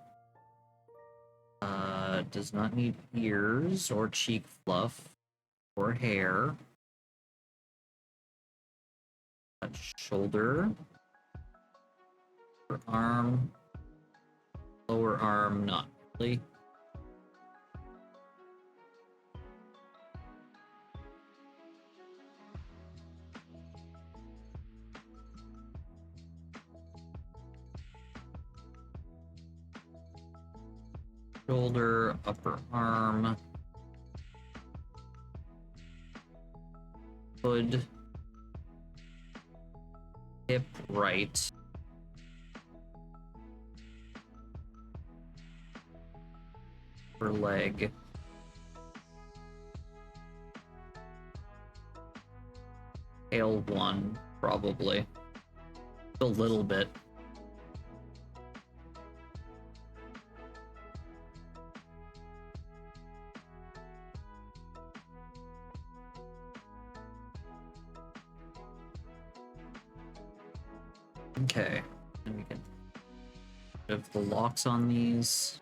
Does not need ears or cheek fluff or hair. Shoulder, arm, lower arm, not really. Shoulder, upper arm, hood, hip right, upper leg, tail one, probably. A little bit. Okay, and we can have the locks on these.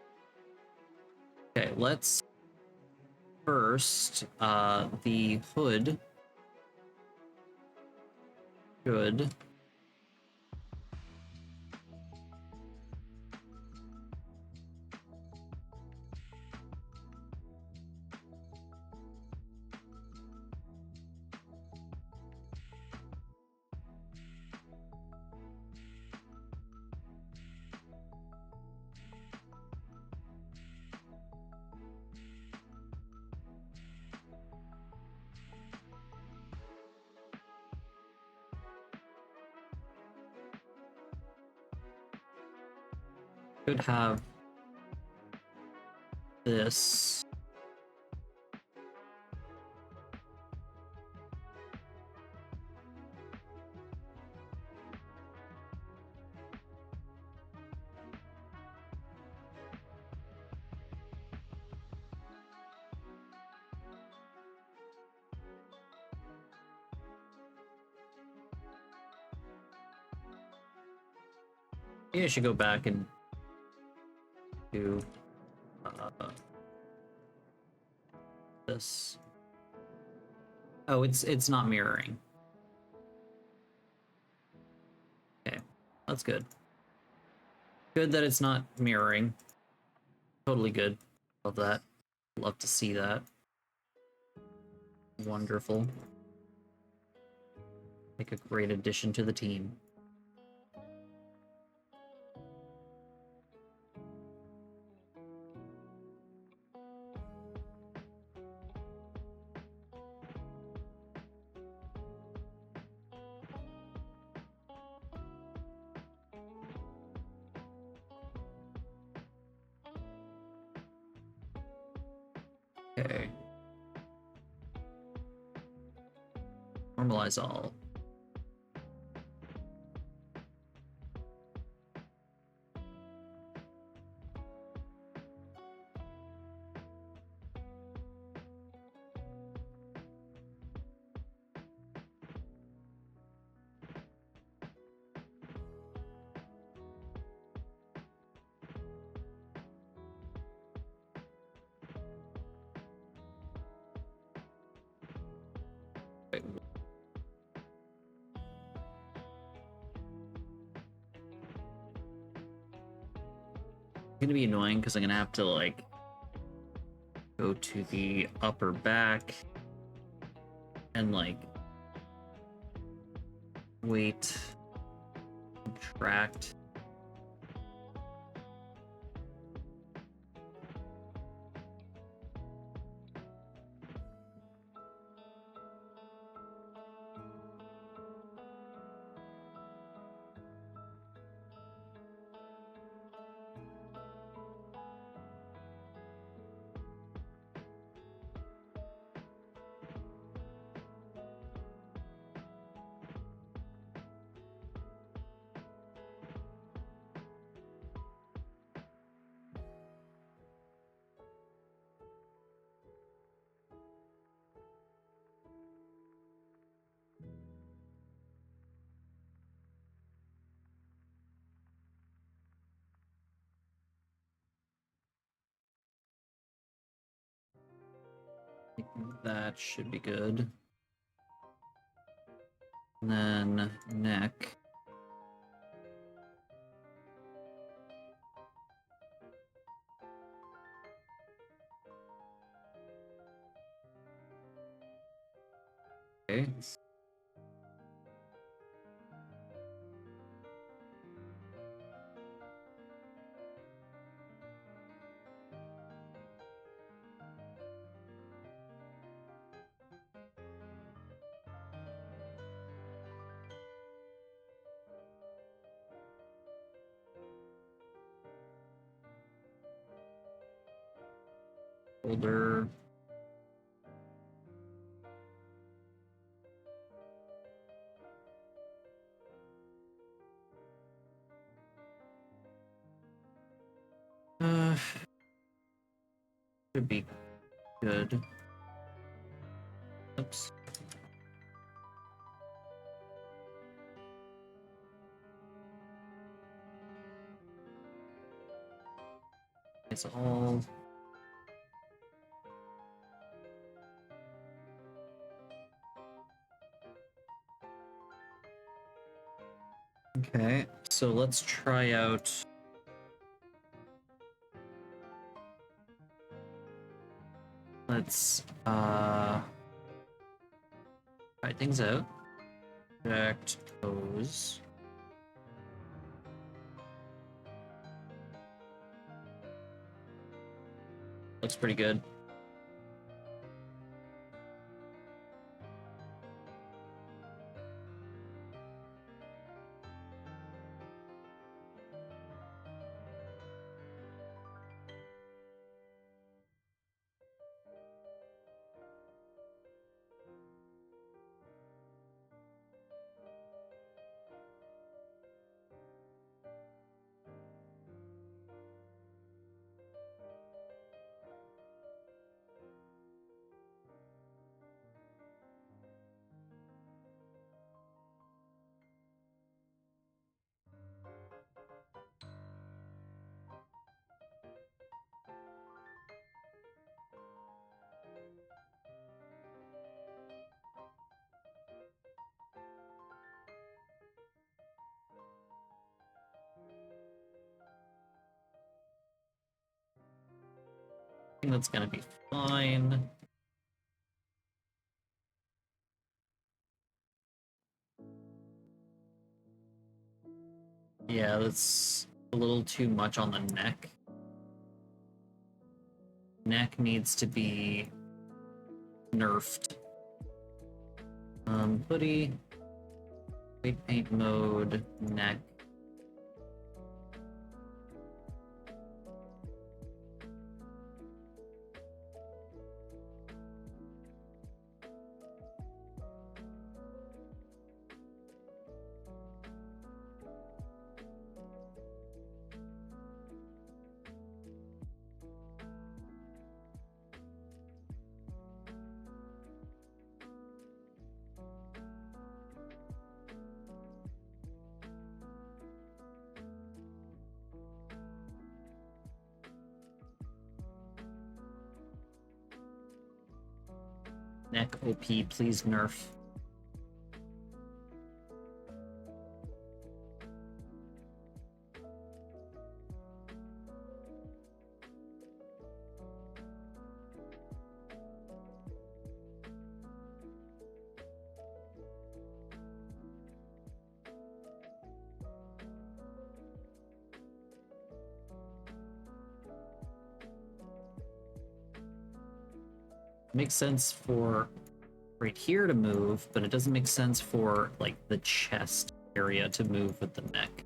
Okay, let's first the hood should Could have this. Maybe I should go back and do this. Oh, it's not mirroring. Okay, that's good. Good that it's not mirroring. Totally good. Love that. Love to see that. Wonderful. Make a great addition to the team. Okay. Normalize all. Wait. It's gonna be annoying because I'm gonna have to like go to the upper back and like wait, contract. I think that should be good. And then neck. Okay. Shoulder. Should be good. Oops. It's all. Okay, so let's try out. Let's try things out. Project pose. Looks pretty good. think that's gonna be fine. Yeah, that's a little too much on the neck. Neck needs to be nerfed. Hoodie, weight paint mode, neck. Neck OP, please nerf. Makes sense for right here to move, but it doesn't make sense for like the chest area to move with the neck.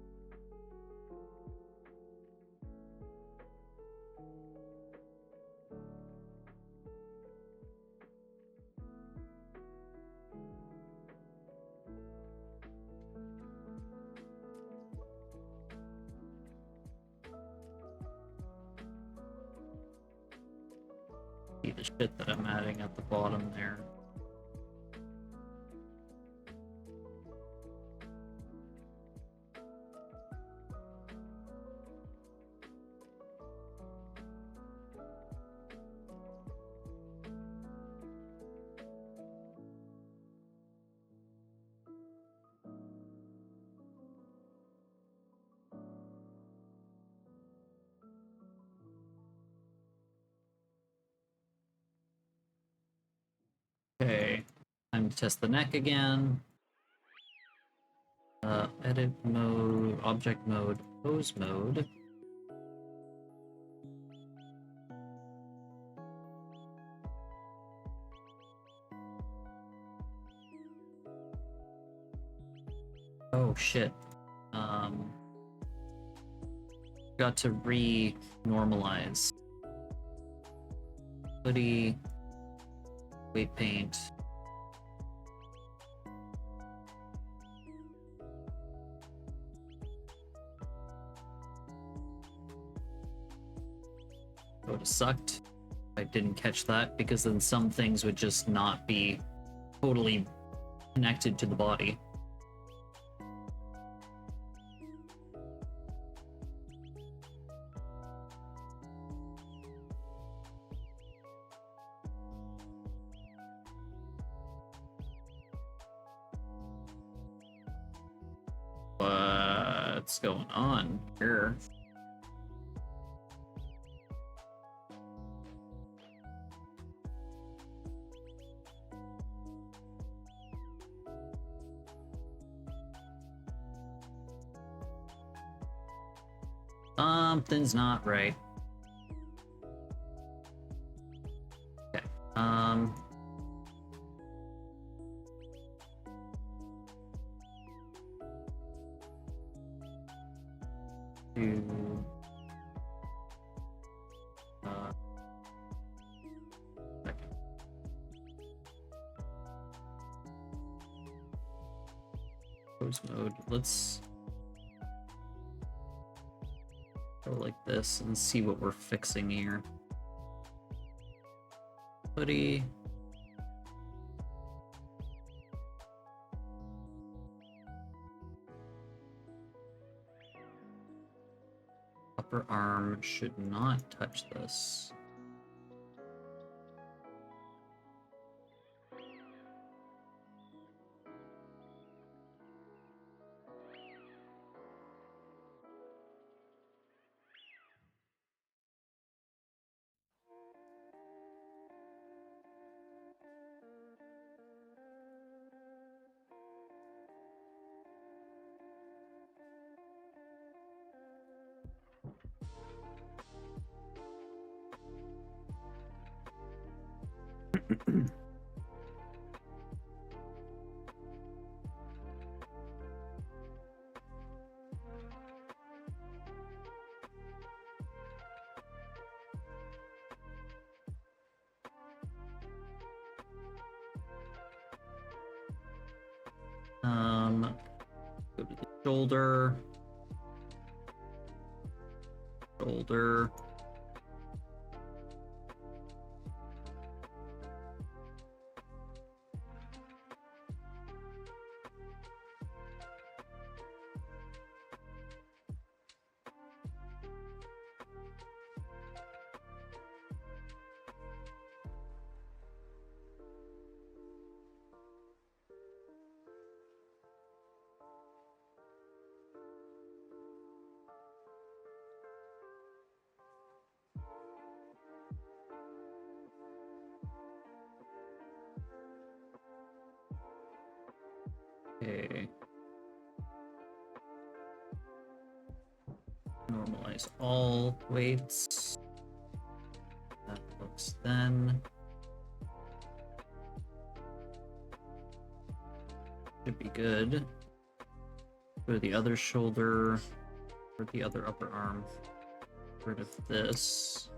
See the shit that I'm adding at the bottom there. Okay, time to test the neck again. Edit mode, object mode, pose mode. Oh shit. Got to re-normalize. Hoodie, weight paint. Would have sucked. I didn't catch that because then some things would just not be totally connected to the body. What's going on here? Something's not right. Okay. Second. Pose mode. Let's go like this and see what we're fixing here. Hoodie. Upper arm should not touch this. Go to the shoulder. Shoulder. Okay. Normalize all weights. That looks then. Should be good. For the other shoulder, for the other upper arm. Get rid of this.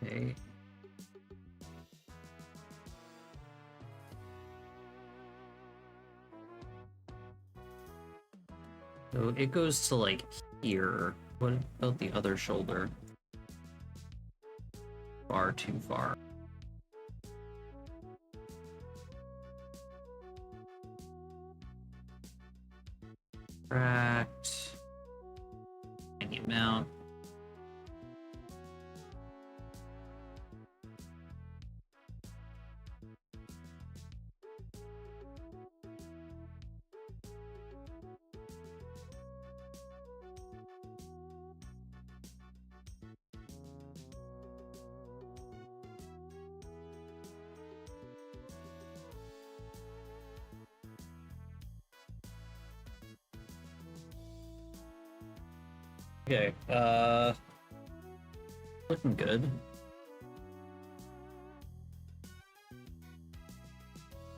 Okay. So it goes to like here. What about the other shoulder? Far too far. Subtract. Any amount. Okay, looking good.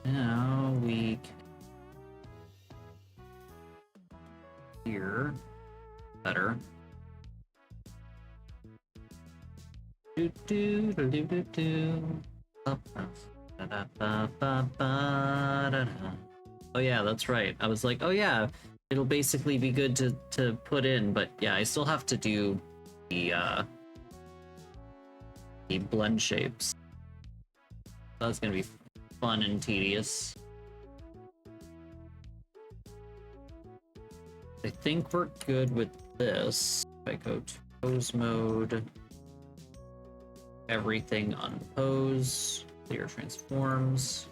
Now we can here better. Do do do do do do. Oh yeah, that's right. I was like, oh yeah, it'll basically be good to put in, but yeah, I still have to do the blend shapes. That's gonna be fun and tedious. I think we're good with this. If I go to pose mode, everything unpose, clear transforms.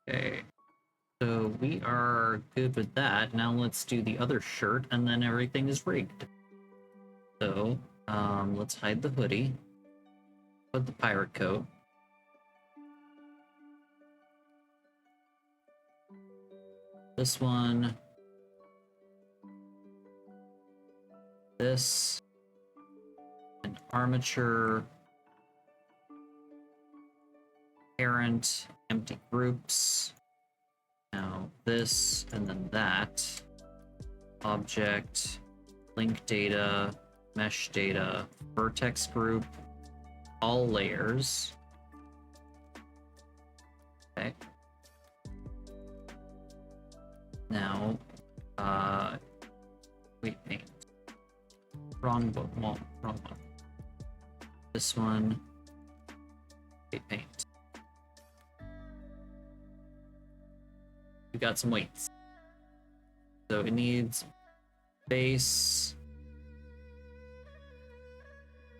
Okay, so we are good with that. Now let's do the other shirt, and then everything is rigged. So, let's hide the hoodie. Put the pirate coat. This one. This. And armature. Parent. Empty groups. Now this, and then that. Object. Link data. Mesh data. Vertex group. All layers. Okay. Now, wait, paint. Wrong book, wrong one. This one, wait, paint. We got some weights. So it needs base,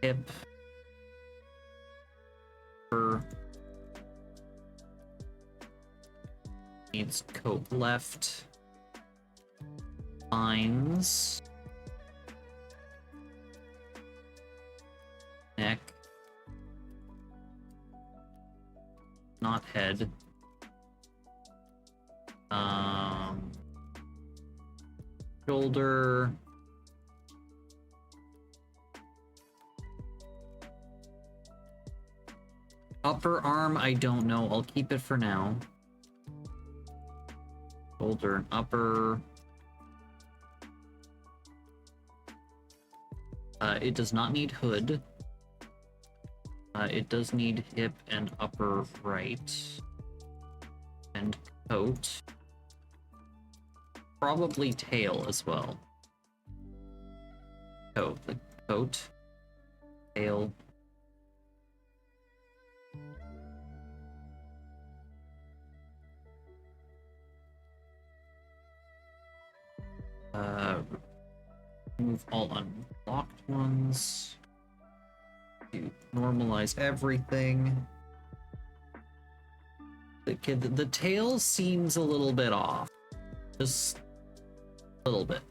hip, upper, needs coat left, lines, neck, not head, shoulder, upper arm, I don't know, I'll keep it for now. Shoulder and upper. It does not need hood. It does need hip and upper right. And coat. Probably tail as well. The coat. Tail. Remove all unlocked ones. To normalize everything. The tail seems a little bit off. Just a little bit.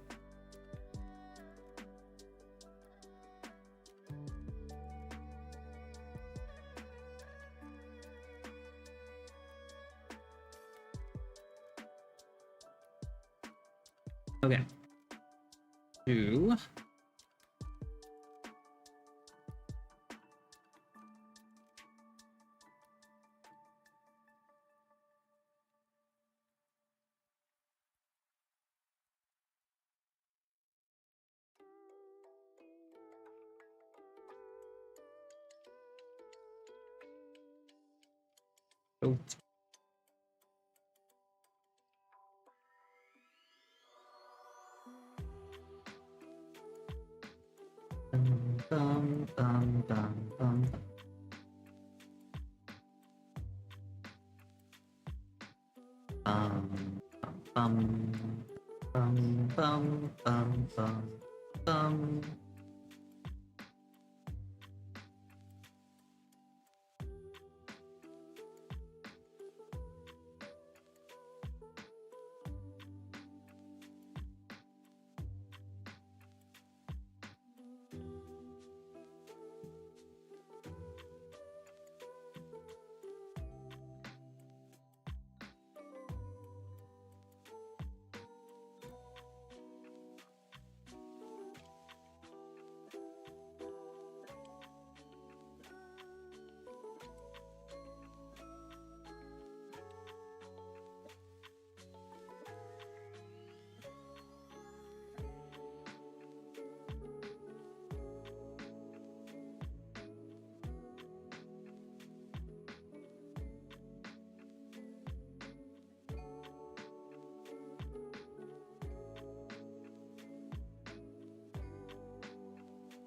Okay. 2. Oh. Bum, bum, bum, bum. Bum, bum, bum, bum, bum, bum.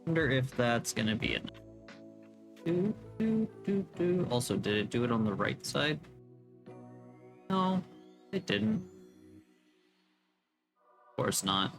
Wonder if that's gonna be enough. Also, did it do it on the right side? No, it didn't. Of course not.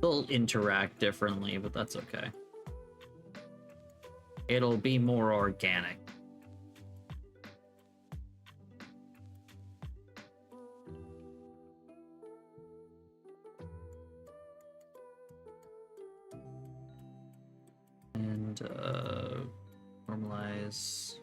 They'll interact differently, but that's okay. It'll be more organic. And normalize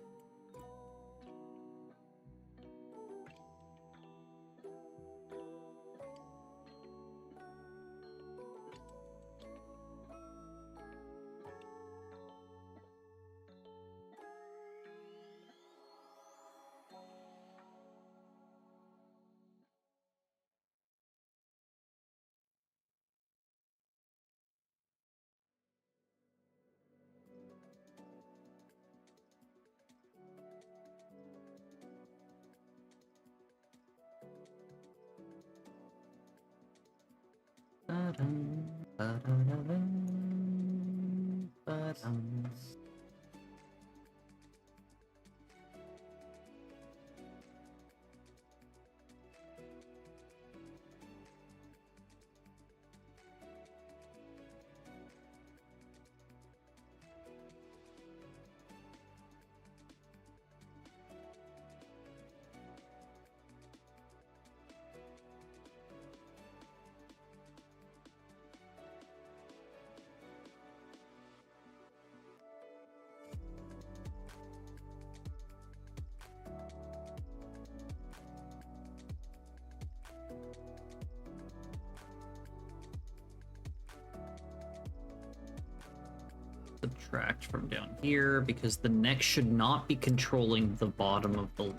subtract from down here because the neck should not be controlling the bottom of the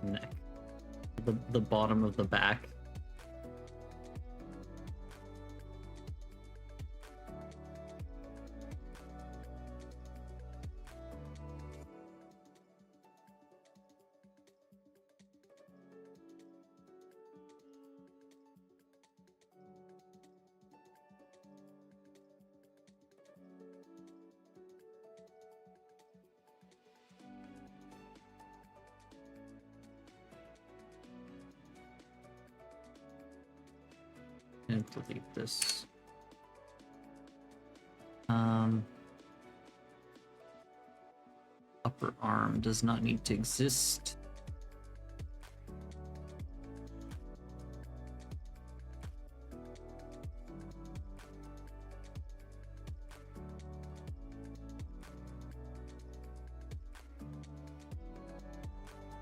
neck. The bottom of the back. And delete this. Upper arm does not need to exist.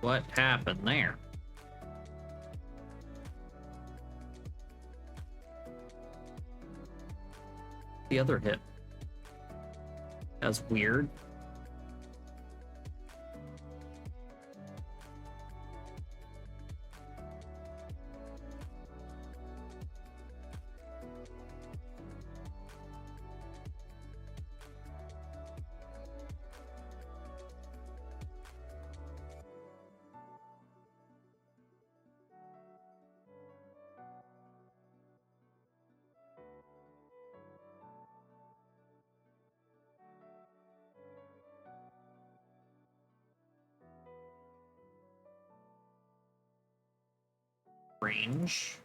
What happened there? The other hip. That's weird. Range.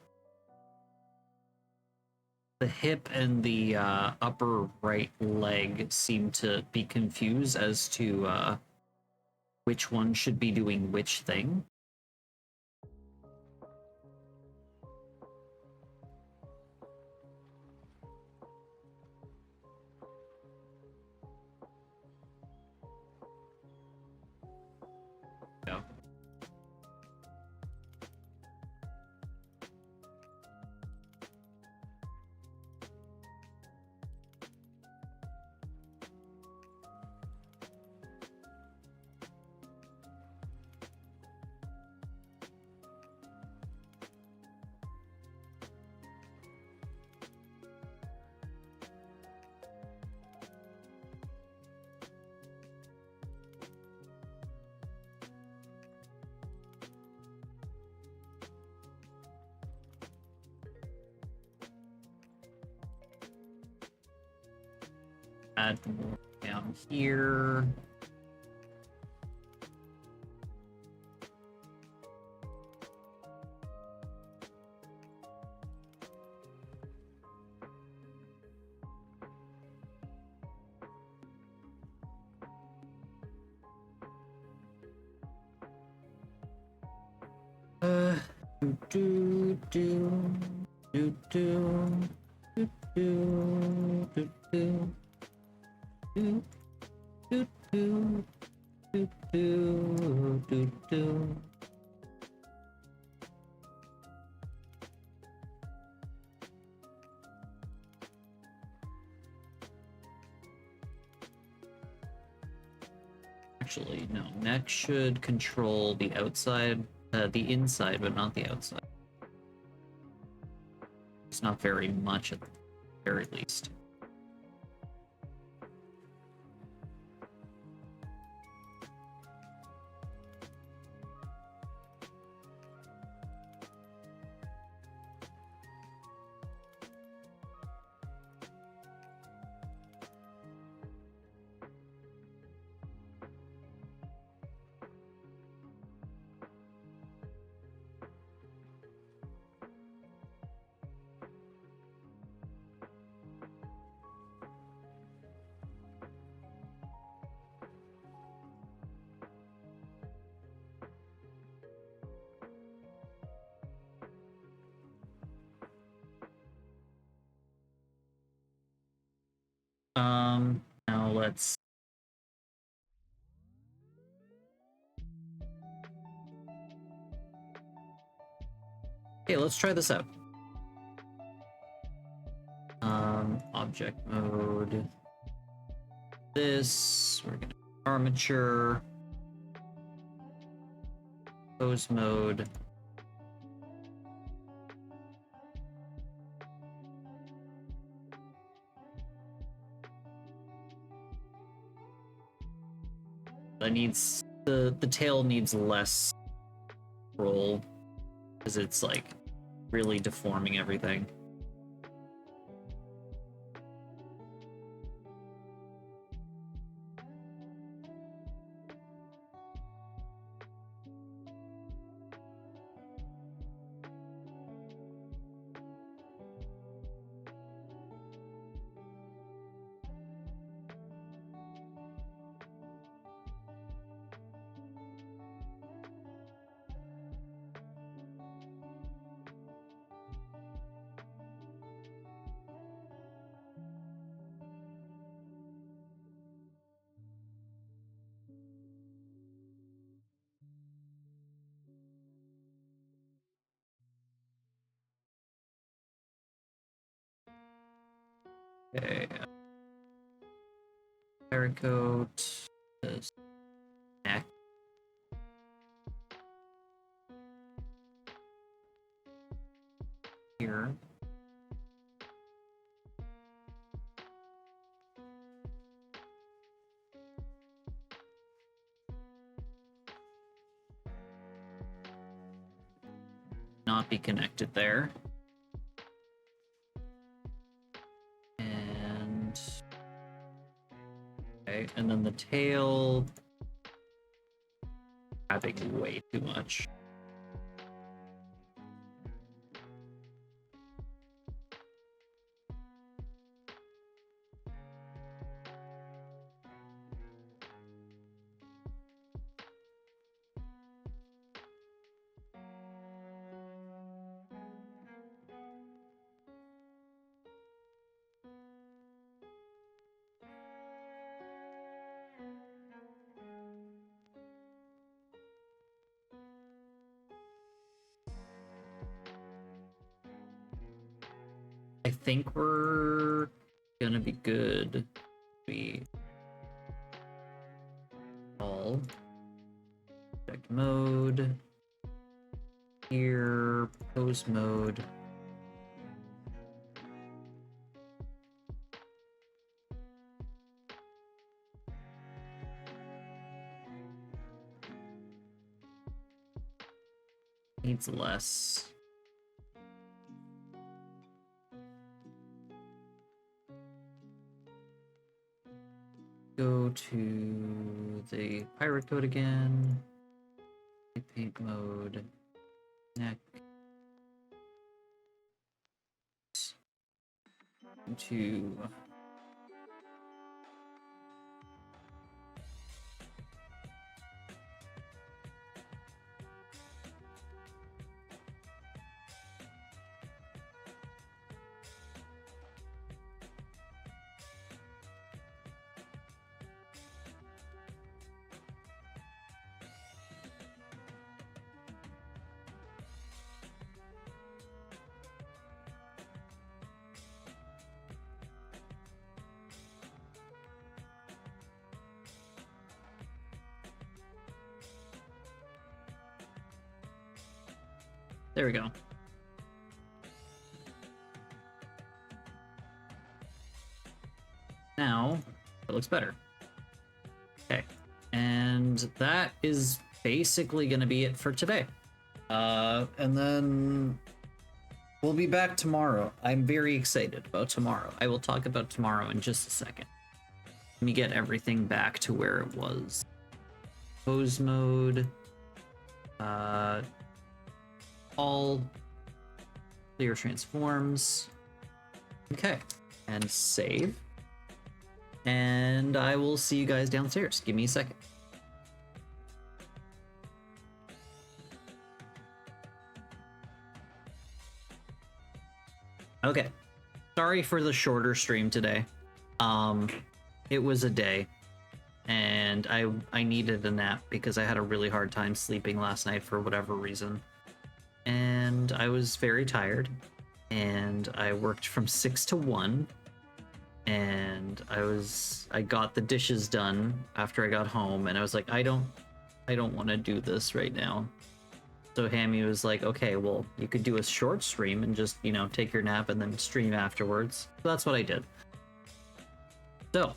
The hip and the upper right leg seem to be confused as to which one should be doing which thing. Yeah. Add more down here. Do do do do do do do do. Do, do, do, do, do, do, do. Actually, no. Neck should control the outside, the inside, but not the outside. It's not very much at the very least. Now let's. Okay, let's try this out. Object mode. this. We're gonna armature, pose mode. That needs the tail needs less roll because it's like really deforming everything. Okay. Paracoat. This neck. Here. Not be connected there. And okay, and then the tail having way too much. I think we're gonna be good. We all check mode here, pose mode. Needs less. Go to the pirate code again. Paint mode. Neck. To there we go. Now it looks better. Okay, and that is basically going to be it for today. And then we'll be back tomorrow. I'm very excited about tomorrow. I will talk about tomorrow in just a second. Let me get everything back to where it was. Pose mode. All clear transforms. Okay, and save. And I will see you guys downstairs. Give me a second. Okay, sorry for the shorter stream today. It was a day, and I needed a nap because I had a really hard time sleeping last night for whatever reason. And I was very tired, and I worked from 6 to 1, and I got the dishes done after I got home, and I was like, I don't want to do this right now. So Hammy was like, okay, well, you could do a short stream and just, you know, take your nap and then stream afterwards. So that's what I did. So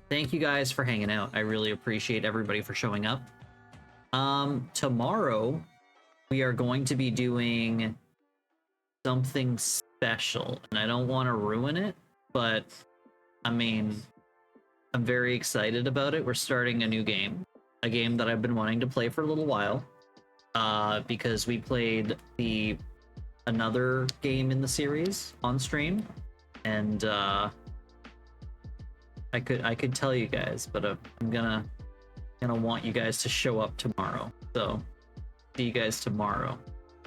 thank you guys for hanging out. I really appreciate everybody for showing up. Tomorrow we are going to be doing something special, and I don't want to ruin it, but I mean, I'm very excited about it. We're starting a new game, a game that I've been wanting to play for a little while, because we played another game in the series on stream, and I could tell you guys, but I'm gonna want you guys to show up tomorrow. So see you guys tomorrow.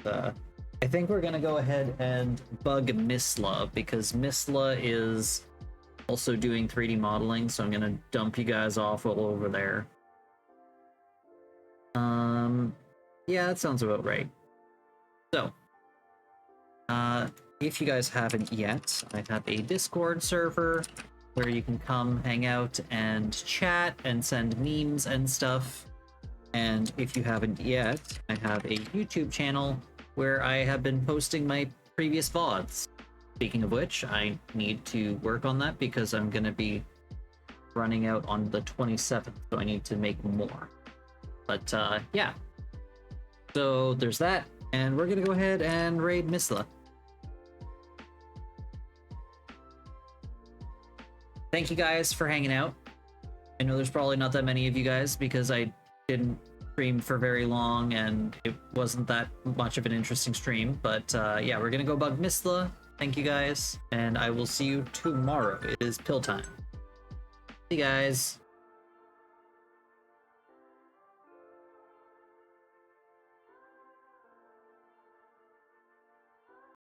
I think we're gonna go ahead and bug Misla, because Misla is also doing 3D modeling, so I'm gonna dump you guys off all over there. Yeah, that sounds about right. So if you guys haven't yet, I have a Discord server where you can come hang out and chat and send memes and stuff. And if you haven't yet, I have a YouTube channel where I have been posting my previous VODs. Speaking of which, I need to work on that because I'm going to be running out on the 27th, so I need to make more. But yeah. So there's that, and we're going to go ahead and raid Misla. Thank you guys for hanging out. I know there's probably not that many of you guys because I didn't stream for very long and it wasn't that much of an interesting stream, but yeah, we're gonna go bug Misla. Thank you guys, and I will see you tomorrow. It is pill time. See you guys.